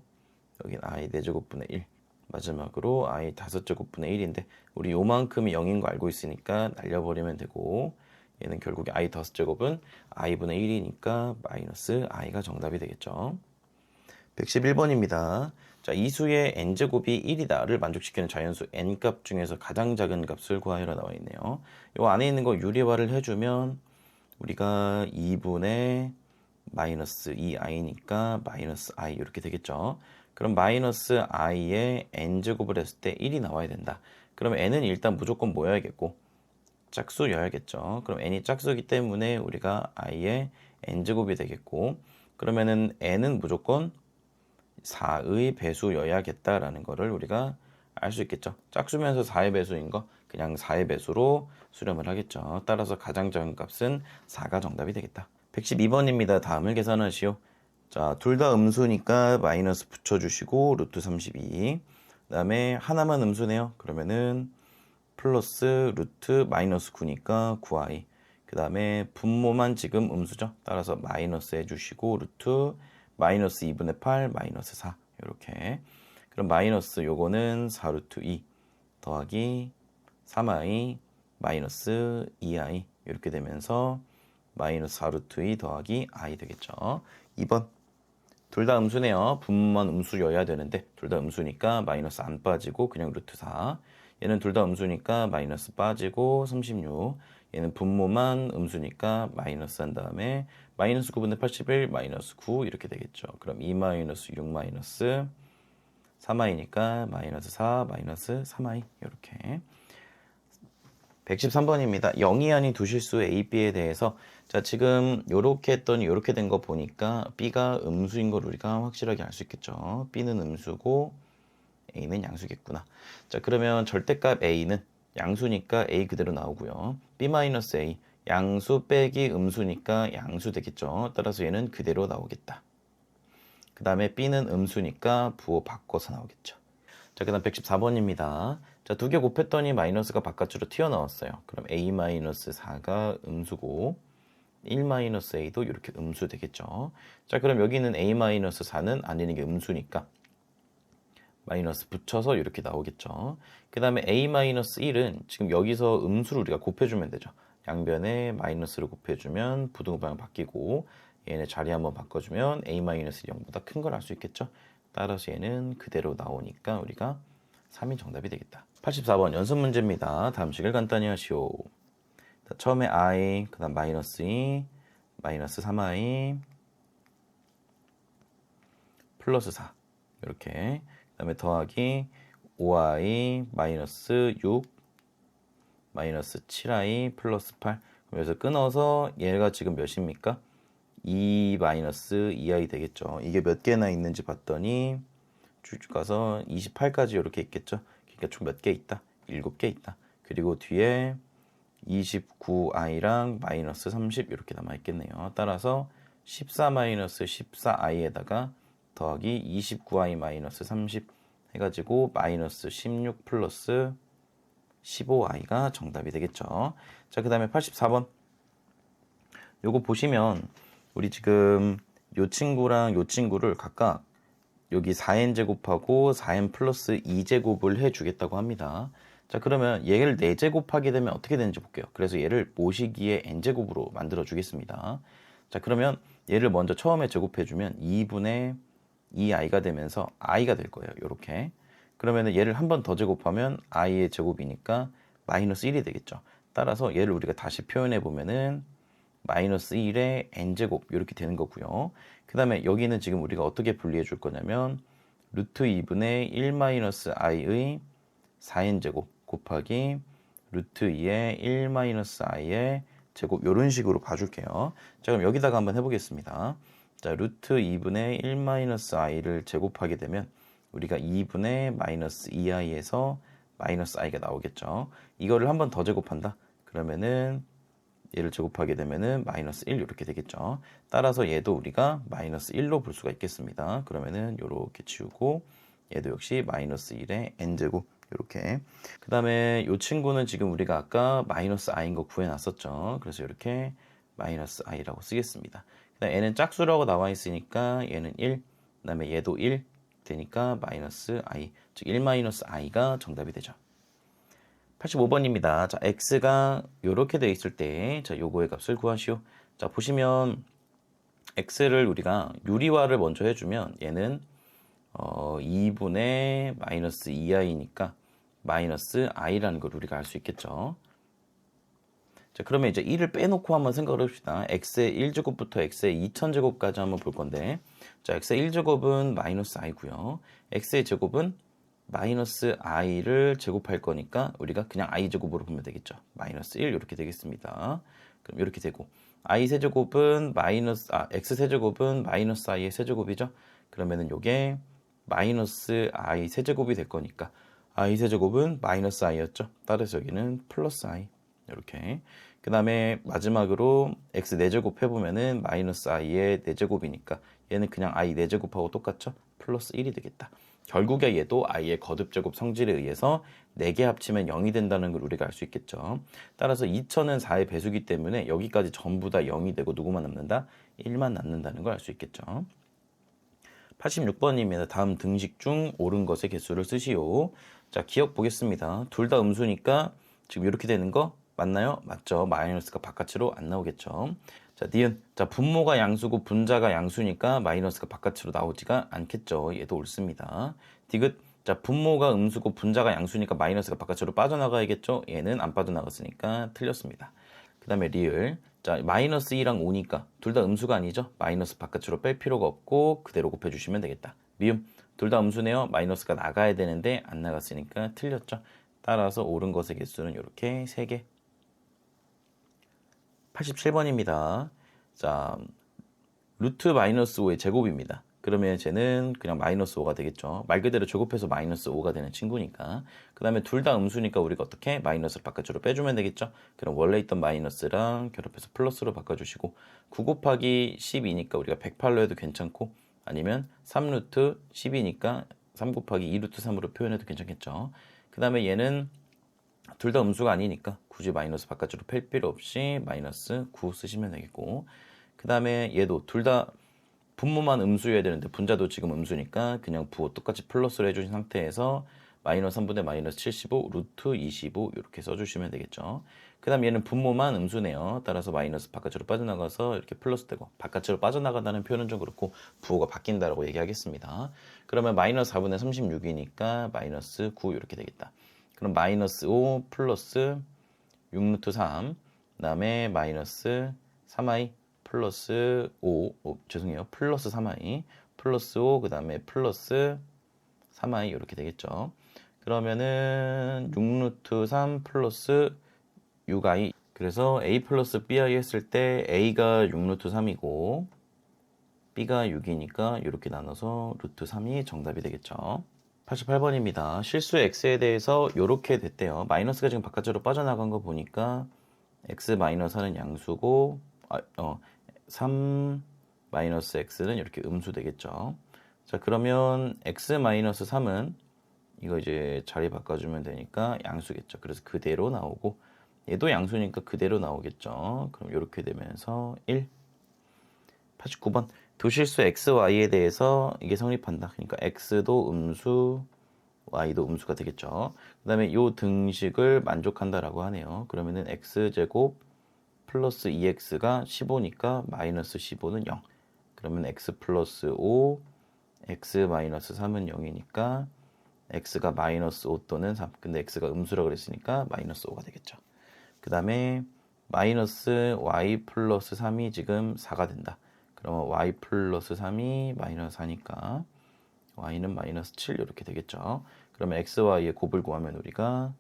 여기는 i 4제곱분의 1, 마지막으로 i 5제곱분의 1인데 우리 요만큼이 0인 거 알고 있으니까 날려버리면 되고 얘는 결국에 i 5제곱은 i분의 1이니까 마이너스 i가 정답이 되겠죠. 111번입니다. 자, 이 수의 n제곱이 1이다를 만족시키는 자연수 n값 중에서 가장 작은 값을 구하여라 나와 있네요. 요 안에 있는 거 유리화를 해주면 우리가 2분의 마이너스 2i니까 마이너스 i 이렇게 되겠죠. 그럼 마이너스 i의 n제곱을 했을 때 1이 나와야 된다. 그럼 n은 일단 무조건 뭐여야겠고 짝수여야겠죠. 그럼 n이 짝수이기 때문에 우리가 i의 n제곱이 되겠고 그러면은 n은 무조건 4의 배수여야겠다라는 거를 우리가 알 수 있겠죠. 짝수면서 4의 배수인 거 그냥 4의 배수로 수렴을 하겠죠. 따라서 가장 작은 값은 4가 정답이 되겠다. 112번입니다. 다음을 계산하시오. 자, 둘 다 음수니까 마이너스 붙여주시고 루트 32. 그 다음에 하나만 음수네요. 그러면은 플러스 루트 마이너스 9니까 9i. 그 다음에 분모만 지금 음수죠. 따라서 마이너스 해주시고 루트 마이너스 2분의 8 마이너스 4 이렇게. 그럼 마이너스 요거는 4루트 2 더하기 3i 마이너스 2i 이렇게 되면서 마이너스 4루트 2 더하기 i 되겠죠. 2번. 둘 다 음수네요. 분모만 음수여야 되는데 둘 다 음수니까 마이너스 안 빠지고 그냥 루트 4. 얘는 둘 다 음수니까 마이너스 빠지고 36. 얘는 분모만 음수니까 마이너스 한 다음에 마이너스 9분의 81 마이너스 9 이렇게 되겠죠. 그럼 2 마이너스 6 마이너스 3i니까 마이너스 4 마이너스 3i 이렇게. 113번입니다. 0이 아닌 두 실수 A, B에 대해서 자, 지금 요렇게 했더니 요렇게 된 거 보니까 B가 음수인 걸 우리가 확실하게 알 수 있겠죠. B는 음수고 a는 양수겠구나. 자, 그러면 절대값 a는 양수니까 a 그대로 나오고요. b-a 양수 빼기 음수니까 양수 되겠죠. 따라서 얘는 그대로 나오겠다. 그 다음에 b는 음수니까 부호 바꿔서 나오겠죠. 자, 그 다음 114번입니다. 자, 두 개 곱했더니 마이너스가 바깥으로 튀어나왔어요. 그럼 a-4가 음수고 1-a도 이렇게 음수 되겠죠. 자, 그럼 여기는 a-4는 아니는 게 음수니까 마이너스 붙여서 이렇게 나오겠죠. 그 다음에 a-1은 지금 여기서 음수를 우리가 곱해주면 되죠. 양변에 마이너스를 곱해주면 부등호방향 바뀌고 얘네 자리 한번 바꿔주면 a-0보다 큰 걸 알 수 있겠죠. 따라서 얘는 그대로 나오니까 우리가 3이 정답이 되겠다. 84번 연습 문제입니다. 다음 식을 간단히 하시오. 처음에 i, 그 다음 마이너스 2, 마이너스 3i, 플러스 4 이렇게 그 다음에 더하기 5i, 마이너스 6, 마이너스 7i, 플러스 8 그럼 여기서 끊어서 얘가 지금 몇입니까? 2 마이너스 2i 되겠죠. 이게 몇 개나 있는지 봤더니 쭉 가서 28까지 이렇게 있겠죠. 그러니까 총 몇 개 있다? 7개 있다. 그리고 뒤에 29i랑 마이너스 30 이렇게 남아있겠네요. 따라서 14 마이너스 14i에다가 더하기 29i 마이너스 30 해가지고 마이너스 16 플러스 15i가 정답이 되겠죠. 자, 그 다음에 84번 요거 보시면 우리 지금 요 친구랑 요 친구를 각각 여기 4n 제곱하고 4n 플러스 2제곱을 해주겠다고 합니다. 자, 그러면 얘를 4제곱하게 되면 어떻게 되는지 볼게요. 그래서 얘를 모시기에 n제곱으로 만들어 주겠습니다. 자, 그러면 얘를 먼저 처음에 제곱해주면 2분의 2i가 되면서 i가 될 거예요. 요렇게. 그러면 얘를 한 번 더 제곱하면 i의 제곱이니까 마이너스 1이 되겠죠. 따라서 얘를 우리가 다시 표현해 보면은 마이너스 1의 n제곱 이렇게 되는 거고요. 그 다음에 여기는 지금 우리가 어떻게 분리해 줄 거냐면 루트 2분의 1 마이너스 i의 4n제곱 곱하기 루트 2의 1 마이너스 i의 제곱 이런 식으로 봐줄게요. 자, 그럼 여기다가 한번 해보겠습니다. 자, 루트 2분의 1 마이너스 i를 제곱하게 되면 우리가 2분의 마이너스 2i에서 마이너스 i가 나오겠죠. 이거를 한 번 더 제곱한다. 그러면은 얘를 제곱하게 되면은 마이너스 1 이렇게 되겠죠. 따라서 얘도 우리가 마이너스 1로 볼 수가 있겠습니다. 그러면은 요렇게 치우고 얘도 역시 마이너스 1의 n제곱 이렇게. 그 다음에 이 친구는 지금 우리가 아까 마이너스 i인 거 구해놨었죠. 그래서 이렇게 마이너스 i라고 쓰겠습니다. 그다음 얘는 짝수라고 나와 있으니까 얘는 1, 그 다음에 얘도 1 되니까 마이너스 i, 즉 1 마이너스 i가 정답이 되죠. 85번입니다. 자, x가 이렇게 되어 있을 때, 자, 요거의 값을 구하시오. 자, 보시면 x를 우리가 유리화를 먼저 해주면 얘는 2분의 마이너스 2i니까 마이너스 i라는 걸 우리가 알 수 있겠죠. 자, 그러면 이제 1을 빼놓고 한번 생각을 해봅시다. x의 1제곱부터 x의 2000제곱까지 한번 볼 건데, 자, x의 1제곱은 마이너스 i고요. x의 제곱은 마이너스 i를 제곱할 거니까 우리가 그냥 i 제곱으로 보면 되겠죠. 마이너스 1 이렇게 되겠습니다. 그럼 이렇게 되고 i 세제곱은 x 세제곱은 마이너스 i의 세제곱이죠. 그러면은 요게 마이너스 i 세제곱이 될 거니까 i 세제곱은 마이너스 i였죠. 따라서 여기는 플러스 i 이렇게. 그 다음에 마지막으로 x 4제곱 해보면은 마이너스 i의 4제곱이니까 얘는 그냥 i 4제곱하고 똑같죠. 플러스 1이 되겠다. 결국에 얘도 i의 거듭제곱 성질에 의해서 4개 합치면 0이 된다는 걸 우리가 알 수 있겠죠. 따라서 2000은 4의 배수기 때문에 여기까지 전부 다 0이 되고 누구만 남는다? 1만 남는다는 걸 알 수 있겠죠. 86번입니다. 다음 등식 중 옳은 것의 개수를 쓰시오. 자, 기억 보겠습니다. 둘 다 음수니까 지금 이렇게 되는 거 맞나요? 맞죠. 마이너스가 바깥으로 안 나오겠죠. 자, 니은. 자, 분모가 양수고 분자가 양수니까 마이너스가 바깥으로 나오지가 않겠죠. 얘도 옳습니다. 디귿. 자, 분모가 음수고 분자가 양수니까 마이너스가 바깥으로 빠져나가야겠죠. 얘는 안 빠져나갔으니까 틀렸습니다. 그 다음에 리을. 자, 마이너스 2랑 5니까 둘 다 음수가 아니죠. 마이너스 바깥으로 뺄 필요가 없고 그대로 곱해주시면 되겠다. 미음. 둘 다 음수네요. 마이너스가 나가야 되는데 안 나갔으니까 틀렸죠. 따라서 옳은 것의 개수는 이렇게 3개. 87번입니다. 자, 루트 마이너스 5의 제곱입니다. 그러면 쟤는 그냥 마이너스 5가 되겠죠. 말 그대로 제곱해서 마이너스 5가 되는 친구니까. 그 다음에 둘 다 음수니까 우리가 어떻게 마이너스를 바깥으로 빼주면 되겠죠. 그럼 원래 있던 마이너스랑 결합해서 플러스로 바꿔주시고 9 곱하기 12니까 우리가 108로 해도 괜찮고 아니면 3루트 10이니까 3 곱하기 2루트 3으로 표현해도 괜찮겠죠. 그 다음에 얘는 둘 다 음수가 아니니까 굳이 마이너스 바깥으로 뺄 필요 없이 마이너스 9 쓰시면 되겠고, 그 다음에 얘도 둘 다 분모만 음수여야 되는데 분자도 지금 음수니까 그냥 부호 똑같이 플러스로 해주신 상태에서 마이너스 3분의 마이너스 75 루트 25 이렇게 써주시면 되겠죠. 그 다음 얘는 분모만 음수네요. 따라서 마이너스 바깥으로 빠져나가서 이렇게 플러스 되고, 바깥으로 빠져나가다는 표현은 좀 그렇고 부호가 바뀐다라고 얘기하겠습니다. 그러면 마이너스 4분의 36이니까 마이너스 9 이렇게 되겠다. 그럼 마이너스 5 플러스 6 루트 3, 그 다음에 마이너스 3i 플러스 5, 죄송해요. 플러스 3i, 플러스 5, 그 다음에 플러스 3i 이렇게 되겠죠. 그러면은 6루트 3 플러스 6i. 그래서 a 플러스 bi 했을 때 a가 6루트 3이고 b가 6이니까 이렇게 나눠서 루트 3이 정답이 되겠죠. 88번입니다. 실수 x에 대해서 이렇게 됐대요. 마이너스가 지금 바깥으로 빠져나간 거 보니까 x 마이너스 하는 양수고 3 마이너스 x는 이렇게 음수 되겠죠. 자, 그러면 x 마이너스 3은 이거 이제 자리 바꿔주면 되니까 양수겠죠. 그래서 그대로 나오고 얘도 양수니까 그대로 나오겠죠. 그럼 이렇게 되면서 1. 89번 도실수 x, y에 대해서 이게 성립한다. 그러니까 x도 음수, y도 음수가 되겠죠. 그 다음에 이 등식을 만족한다라고 하네요. 그러면은 x제곱 플러스 2x가 15니까 마이너스 15는 0. 그러면 x 플러스 5, x 마이너스 3은 0이니까 x가 마이너스 5 또는 3. 근데 x가 음수라고 그랬으니까 마이너스 5가 되겠죠. 그 다음에 마이너스 y 플러스 3이 지금 4가 된다. 그러면 y 플러스 3이 마이너스 4니까 y는 마이너스 7 이렇게 되겠죠. 그러면 x, y의 곱을 구하면 우리가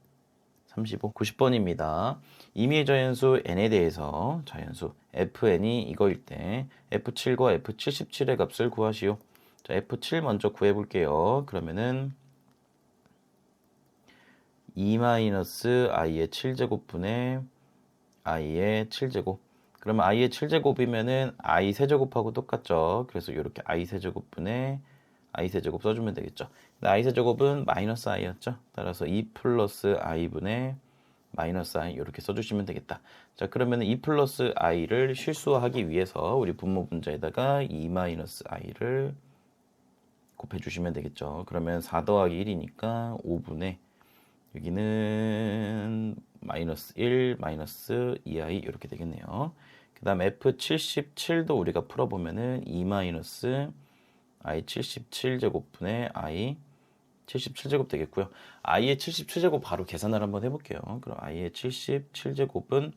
35, 90번입니다. 임의의 저연수 n에 대해서 자연수 fn이 이거일 때 f7과 f77의 값을 구하시오. 자, f7 먼저 구해볼게요. 그러면은 2-i의 7제곱분의 i의 7제곱. 그러면 i의 7제곱이면은 i 세제곱하고 똑같죠. 그래서 이렇게 i 세제곱분의 i 세제곱 써주면 되겠죠. i 세제곱은 마이너스 i였죠. 따라서 2 플러스 i분의 마이너스 i 이렇게 써주시면 되겠다. 자, 그러면 2 플러스 i를 실수하기 위해서 우리 분모 분자에다가 2 마이너스 i를 곱해주시면 되겠죠. 그러면 4 더하기 1이니까 5분의 여기는 마이너스 1 마이너스 2i 이렇게 되겠네요. 그 다음 f77도 우리가 풀어보면은 2 마이너스 i 77제곱분의 i 77제곱 되겠고요. i의 77제곱 바로 계산을 한번 해볼게요. 그럼 i의 77제곱은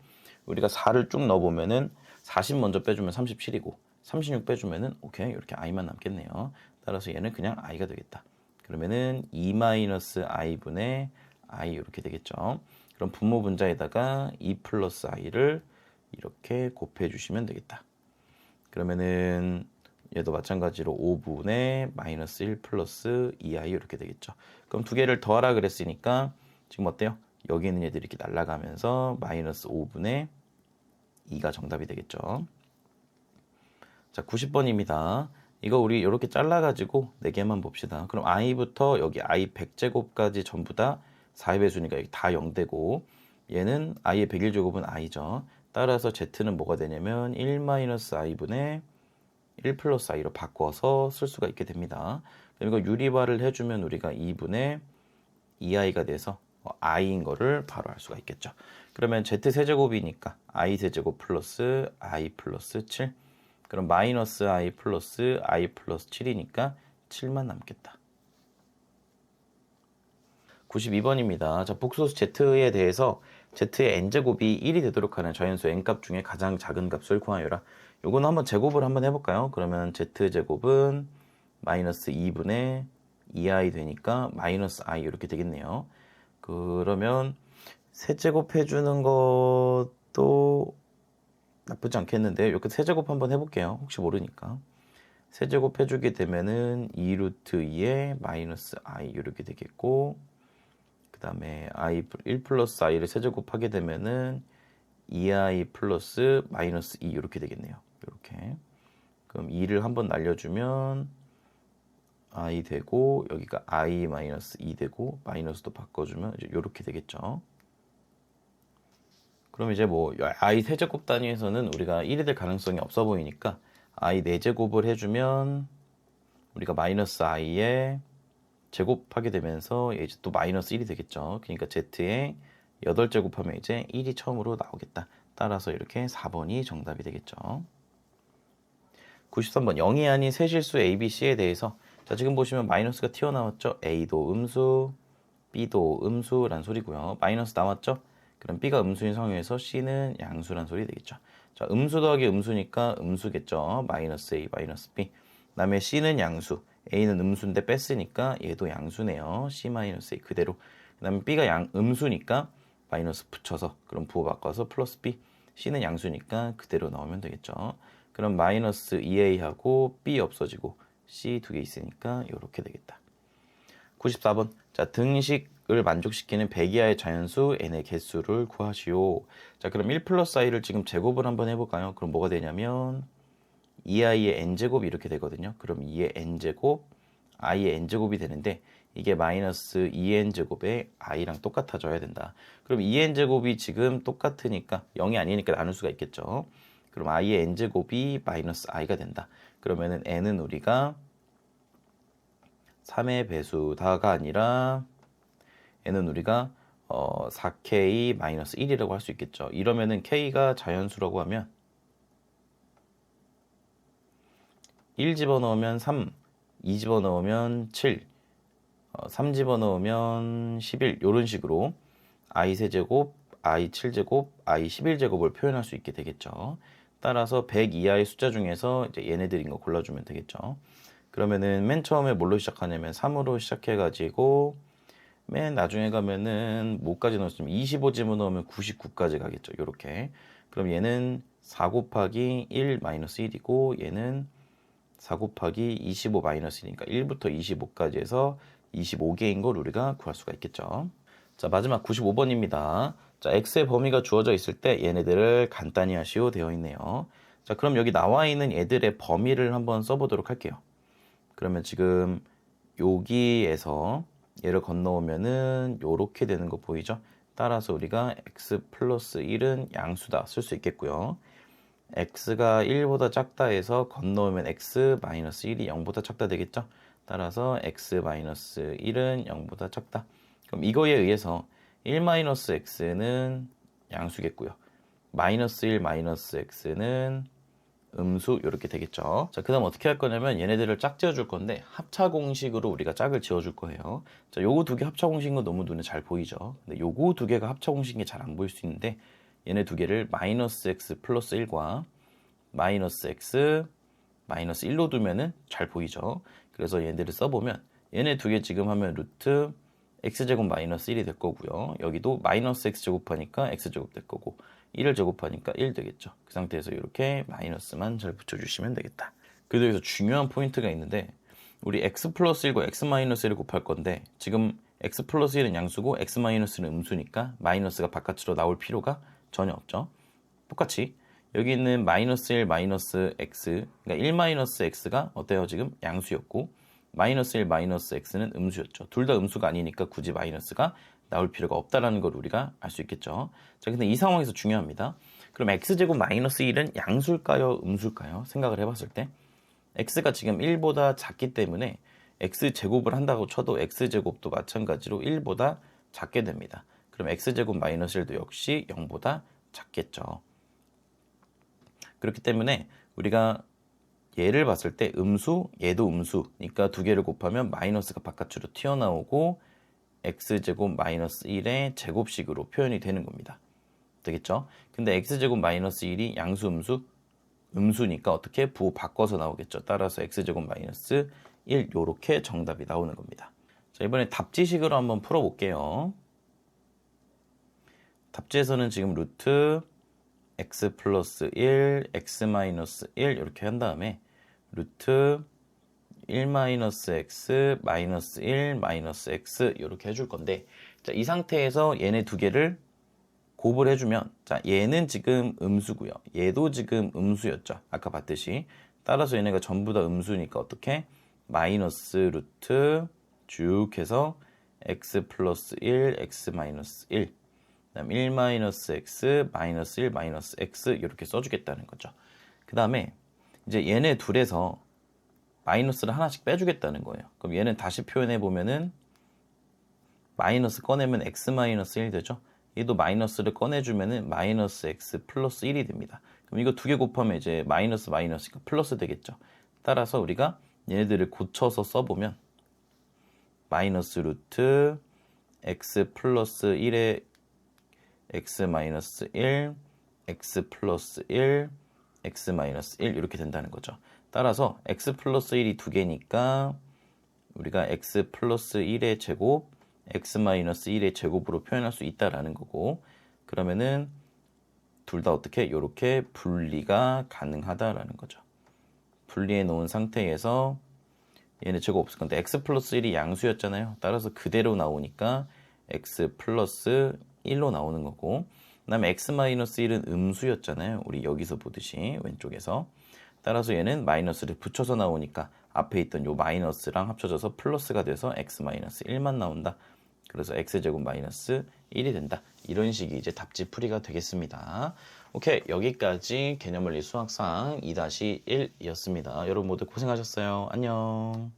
우리가 4를 쭉 넣어보면은 40 먼저 빼주면 37이고 36 빼주면은 오케이 이렇게 i만 남겠네요. 따라서 얘는 그냥 i가 되겠다. 그러면은 2 마이너스 i분의 i 이렇게 되겠죠. 그럼 분모 분자에다가 2 플러스 i를 이렇게 곱해 주시면 되겠다. 그러면은 얘도 마찬가지로 5분의 마이너스 1 플러스 2i 이렇게 되겠죠. 그럼 두 개를 더하라 그랬으니까 지금 어때요? 여기 있는 애들이 이렇게 날아가면서 마이너스 5분의 2가 정답이 되겠죠. 자, 90번입니다. 이거 우리 이렇게 잘라가지고 4개만 봅시다. 그럼 i부터 여기 i 100제곱까지 전부 다 4의 배수니까 여기 다 0되고 얘는 i의 101제곱은 i죠. 따라서 z는 뭐가 되냐면 1-i분의 1 플러스 i로 바꿔서 쓸 수가 있게 됩니다. 그리고 유리화를 해주면 우리가 2분의 2i가 돼서 i인 거를 바로 알 수가 있겠죠. 그러면 z 세제곱이니까 i 세제곱 플러스 i 플러스 7. 그럼 마이너스 i 플러스 i 플러스 7이니까 7만 남겠다. 92번입니다. 자, 복소수 z에 대해서 z의 n제곱이 1이 되도록 하는 자연수 n값 중에 가장 작은 값을 구하여라. 요거는 한번 제곱을 한번 해볼까요? 그러면 z제곱은 마이너스 2분의 2i 되니까 마이너스 i 이렇게 되겠네요. 그러면 세제곱 해주는 것도 나쁘지 않겠는데 이렇게 세제곱 한번 해볼게요. 혹시 모르니까. 세제곱 해주게 되면은 2 루트 2에 마이너스 i 이렇게 되겠고, 그 다음에 i 1 플러스 i를 세제곱하게 되면은 2i 플러스 마이너스 2 이렇게 되겠네요. 이렇게. 그럼 2를 한번 날려주면 i 되고, 여기가 i 마이너스 2 되고, 마이너스도 바꿔주면 이제 이렇게 되겠죠. 그럼 이제 뭐 i 세제곱 단위에서는 우리가 1이 될 가능성이 없어 보이니까 i 4제곱을 해주면 우리가 마이너스 i에 제곱하게 되면서 이제 또 마이너스 1이 되겠죠. 그러니까 z에 8제곱하면 이제 1이 처음으로 나오겠다. 따라서 이렇게 4번이 정답이 되겠죠. 93번 0이 아닌 세 실수 A, B, C에 대해서, 자 지금 보시면 마이너스가 튀어나왔죠. A도 음수, B도 음수란 소리고요. 마이너스 나왔죠. 그럼 B가 음수인 상황에서 C는 양수란 소리 되겠죠. 자, 음수 더하기 음수니까 음수겠죠. 마이너스 A, 마이너스 B. 그다음에 C는 양수, A는 음수인데 뺐으니까 얘도 양수네요. C 마이너스 A 그대로. 그다음에 B가 음수니까 마이너스 붙여서, 그럼 부호 바꿔서 플러스 B. C는 양수니까 그대로 나오면 되겠죠. 그럼 마이너스 2A하고 B 없어지고 C 두 개 있으니까 이렇게 되겠다. 94번. 자, 등식을 만족시키는 100 이하의 자연수 n의 개수를 구하시오. 자, 그럼 1 플러스 i를 지금 제곱을 한번 해볼까요? 그럼 뭐가 되냐면 2i의 n제곱이 이렇게 되거든요. 그럼 2의 n제곱, i의 n제곱이 되는데 이게 마이너스 2n제곱에 i랑 똑같아져야 된다. 그럼 2n제곱이 지금 똑같으니까 0이 아니니까 나눌 수가 있겠죠. 그럼 i의 n제곱이 마이너스 i가 된다. 그러면은 n은 우리가 3의 배수다가 아니라 n은 우리가 4k-1이라고 할 수 있겠죠. 이러면은 k가 자연수라고 하면 1 집어넣으면 3, 2 집어넣으면 7, 3 집어넣으면 11 이런 식으로 i 세제곱, i 7제곱, i 11제곱을 표현할 수 있게 되겠죠. 따라서 100 이하의 숫자 중에서 이제 얘네들인 거 골라주면 되겠죠. 그러면은 맨 처음에 뭘로 시작하냐면 3으로 시작해가지고 맨 나중에 가면은 뭐까지 넣었으면 25 집어넣으면 99까지 가겠죠. 요렇게. 그럼 얘는 4 곱하기 1 마이너스 1이고 얘는 4 곱하기 25 마이너스 1이니까 1부터 25까지 해서 25개인 걸 우리가 구할 수가 있겠죠. 자, 마지막 95번입니다. 자, x의 범위가 주어져 있을 때 얘네들을 간단히 하시오 되어 있네요. 자, 그럼 여기 나와 있는 얘들의 범위를 한번 써보도록 할게요. 그러면 지금 여기에서 얘를 건너오면은 요렇게 되는 거 보이죠? 따라서 우리가 x 플러스 1은 양수다 쓸 수 있겠고요. x가 1보다 작다 해서 건너오면 x 마이너스 1이 0보다 작다 되겠죠? 따라서 x 마이너스 1은 0보다 작다. 그럼 이거에 의해서 1 마이너스 x는 양수겠고요. 마이너스 1 마이너스 x는 음수 이렇게 되겠죠. 자, 그다음 어떻게 할 거냐면 얘네들을 짝 지어 줄 건데 합차 공식으로 우리가 짝을 지어 줄 거예요. 자, 요거 두 개 합차 공식인 거 너무 눈에 잘 보이죠. 근데 요거 두 개가 합차 공식인 게 잘 안 보일 수 있는데 얘네 두 개를 마이너스 x 플러스 1과 마이너스 x 마이너스 1로 두면은 잘 보이죠. 그래서 얘네들을 써보면 얘네 두 개 지금 하면 루트 x제곱 마이너스 1이 될 거고요. 여기도 마이너스 x제곱 하니까 x제곱 될 거고 1을 제곱하니까 1 되겠죠. 그 상태에서 이렇게 마이너스만 잘 붙여주시면 되겠다. 그래도 여기서 중요한 포인트가 있는데 우리 x 플러스 1과 x 마이너스 1을 곱할 건데 지금 x 플러스 1은 양수고 x 마이너스는 음수니까 마이너스가 바깥으로 나올 필요가 전혀 없죠. 똑같이 여기 있는 마이너스 1 마이너스 x, 그러니까 1 마이너스 x가 어때요? 지금 양수였고 마이너스 1 마이너스 x는 음수였죠. 둘 다 음수가 아니니까 굳이 마이너스가 나올 필요가 없다라는 걸 우리가 알 수 있겠죠. 자, 근데 이 상황에서 중요합니다. 그럼 x제곱 마이너스 1은 양수일까요? 음수일까요? 생각을 해봤을 때 x가 지금 1보다 작기 때문에 x제곱을 한다고 쳐도 x제곱도 마찬가지로 1보다 작게 됩니다. 그럼 x제곱 마이너스 1도 역시 0보다 작겠죠. 그렇기 때문에 우리가 얘를 봤을 때 음수, 얘도 음수니까 두 개를 곱하면 마이너스가 바깥으로 튀어나오고 x제곱 마이너스 1의 제곱식으로 표현이 되는 겁니다. 되겠죠? 근데 x제곱 마이너스 1이 양수, 음수, 음수니까 어떻게 부호 바꿔서 나오겠죠. 따라서 x제곱 마이너스 1 요렇게 정답이 나오는 겁니다. 자, 이번에 답지식으로 한번 풀어볼게요. 답지에서는 지금 루트 x 플러스 1, x 마이너스 1 이렇게 한 다음에 루트 1 마이너스 x 마이너스 1 마이너스 x 이렇게 해줄 건데, 자, 이 상태에서 얘네 두 개를 곱을 해주면, 자, 얘는 지금 음수고요. 얘도 지금 음수였죠. 아까 봤듯이. 따라서 얘네가 전부 다 음수니까 어떻게? 마이너스 루트 쭉 해서 x 플러스 1, x 마이너스 1, 그다음 1 마이너스 x 마이너스 1 마이너스 x 이렇게 써주겠다는 거죠. 그 다음에 이제 얘네 둘에서 마이너스를 하나씩 빼주겠다는 거예요. 그럼 얘는 다시 표현해 보면은 마이너스 꺼내면 x 마이너스 1 되죠. 얘도 마이너스를 꺼내주면은 마이너스 x 플러스 1이 됩니다. 그럼 이거 두 개 곱하면 이제 마이너스 마이너스가 플러스 되겠죠. 따라서 우리가 얘네들을 고쳐서 써보면 마이너스 루트 x 플러스 1에 x 마이너스 1, x 플러스 1, x 마이너스 1 이렇게 된다는 거죠. 따라서 x 플러스 1이 두 개니까 우리가 x 플러스 1의 제곱, x 마이너스 1의 제곱으로 표현할 수 있다라는 거고, 그러면은 둘 다 어떻게? 이렇게 분리가 가능하다라는 거죠. 분리해 놓은 상태에서 얘는 제곱 없을 건데 x 플러스 1이 양수였잖아요. 따라서 그대로 나오니까 x 플러스 1로 나오는 거고, 그 다음에 x 마이너스 1은 음수였잖아요. 우리 여기서 보듯이 왼쪽에서. 따라서 얘는 마이너스를 붙여서 나오니까 앞에 있던 요 마이너스랑 합쳐져서 플러스가 돼서 x 마이너스 1만 나온다. 그래서 x제곱 마이너스 1이 된다. 이런 식이 이제 답지풀이가 되겠습니다. 오케이, 여기까지 개념원리 수학상 2-1이었습니다. 여러분 모두 고생하셨어요. 안녕.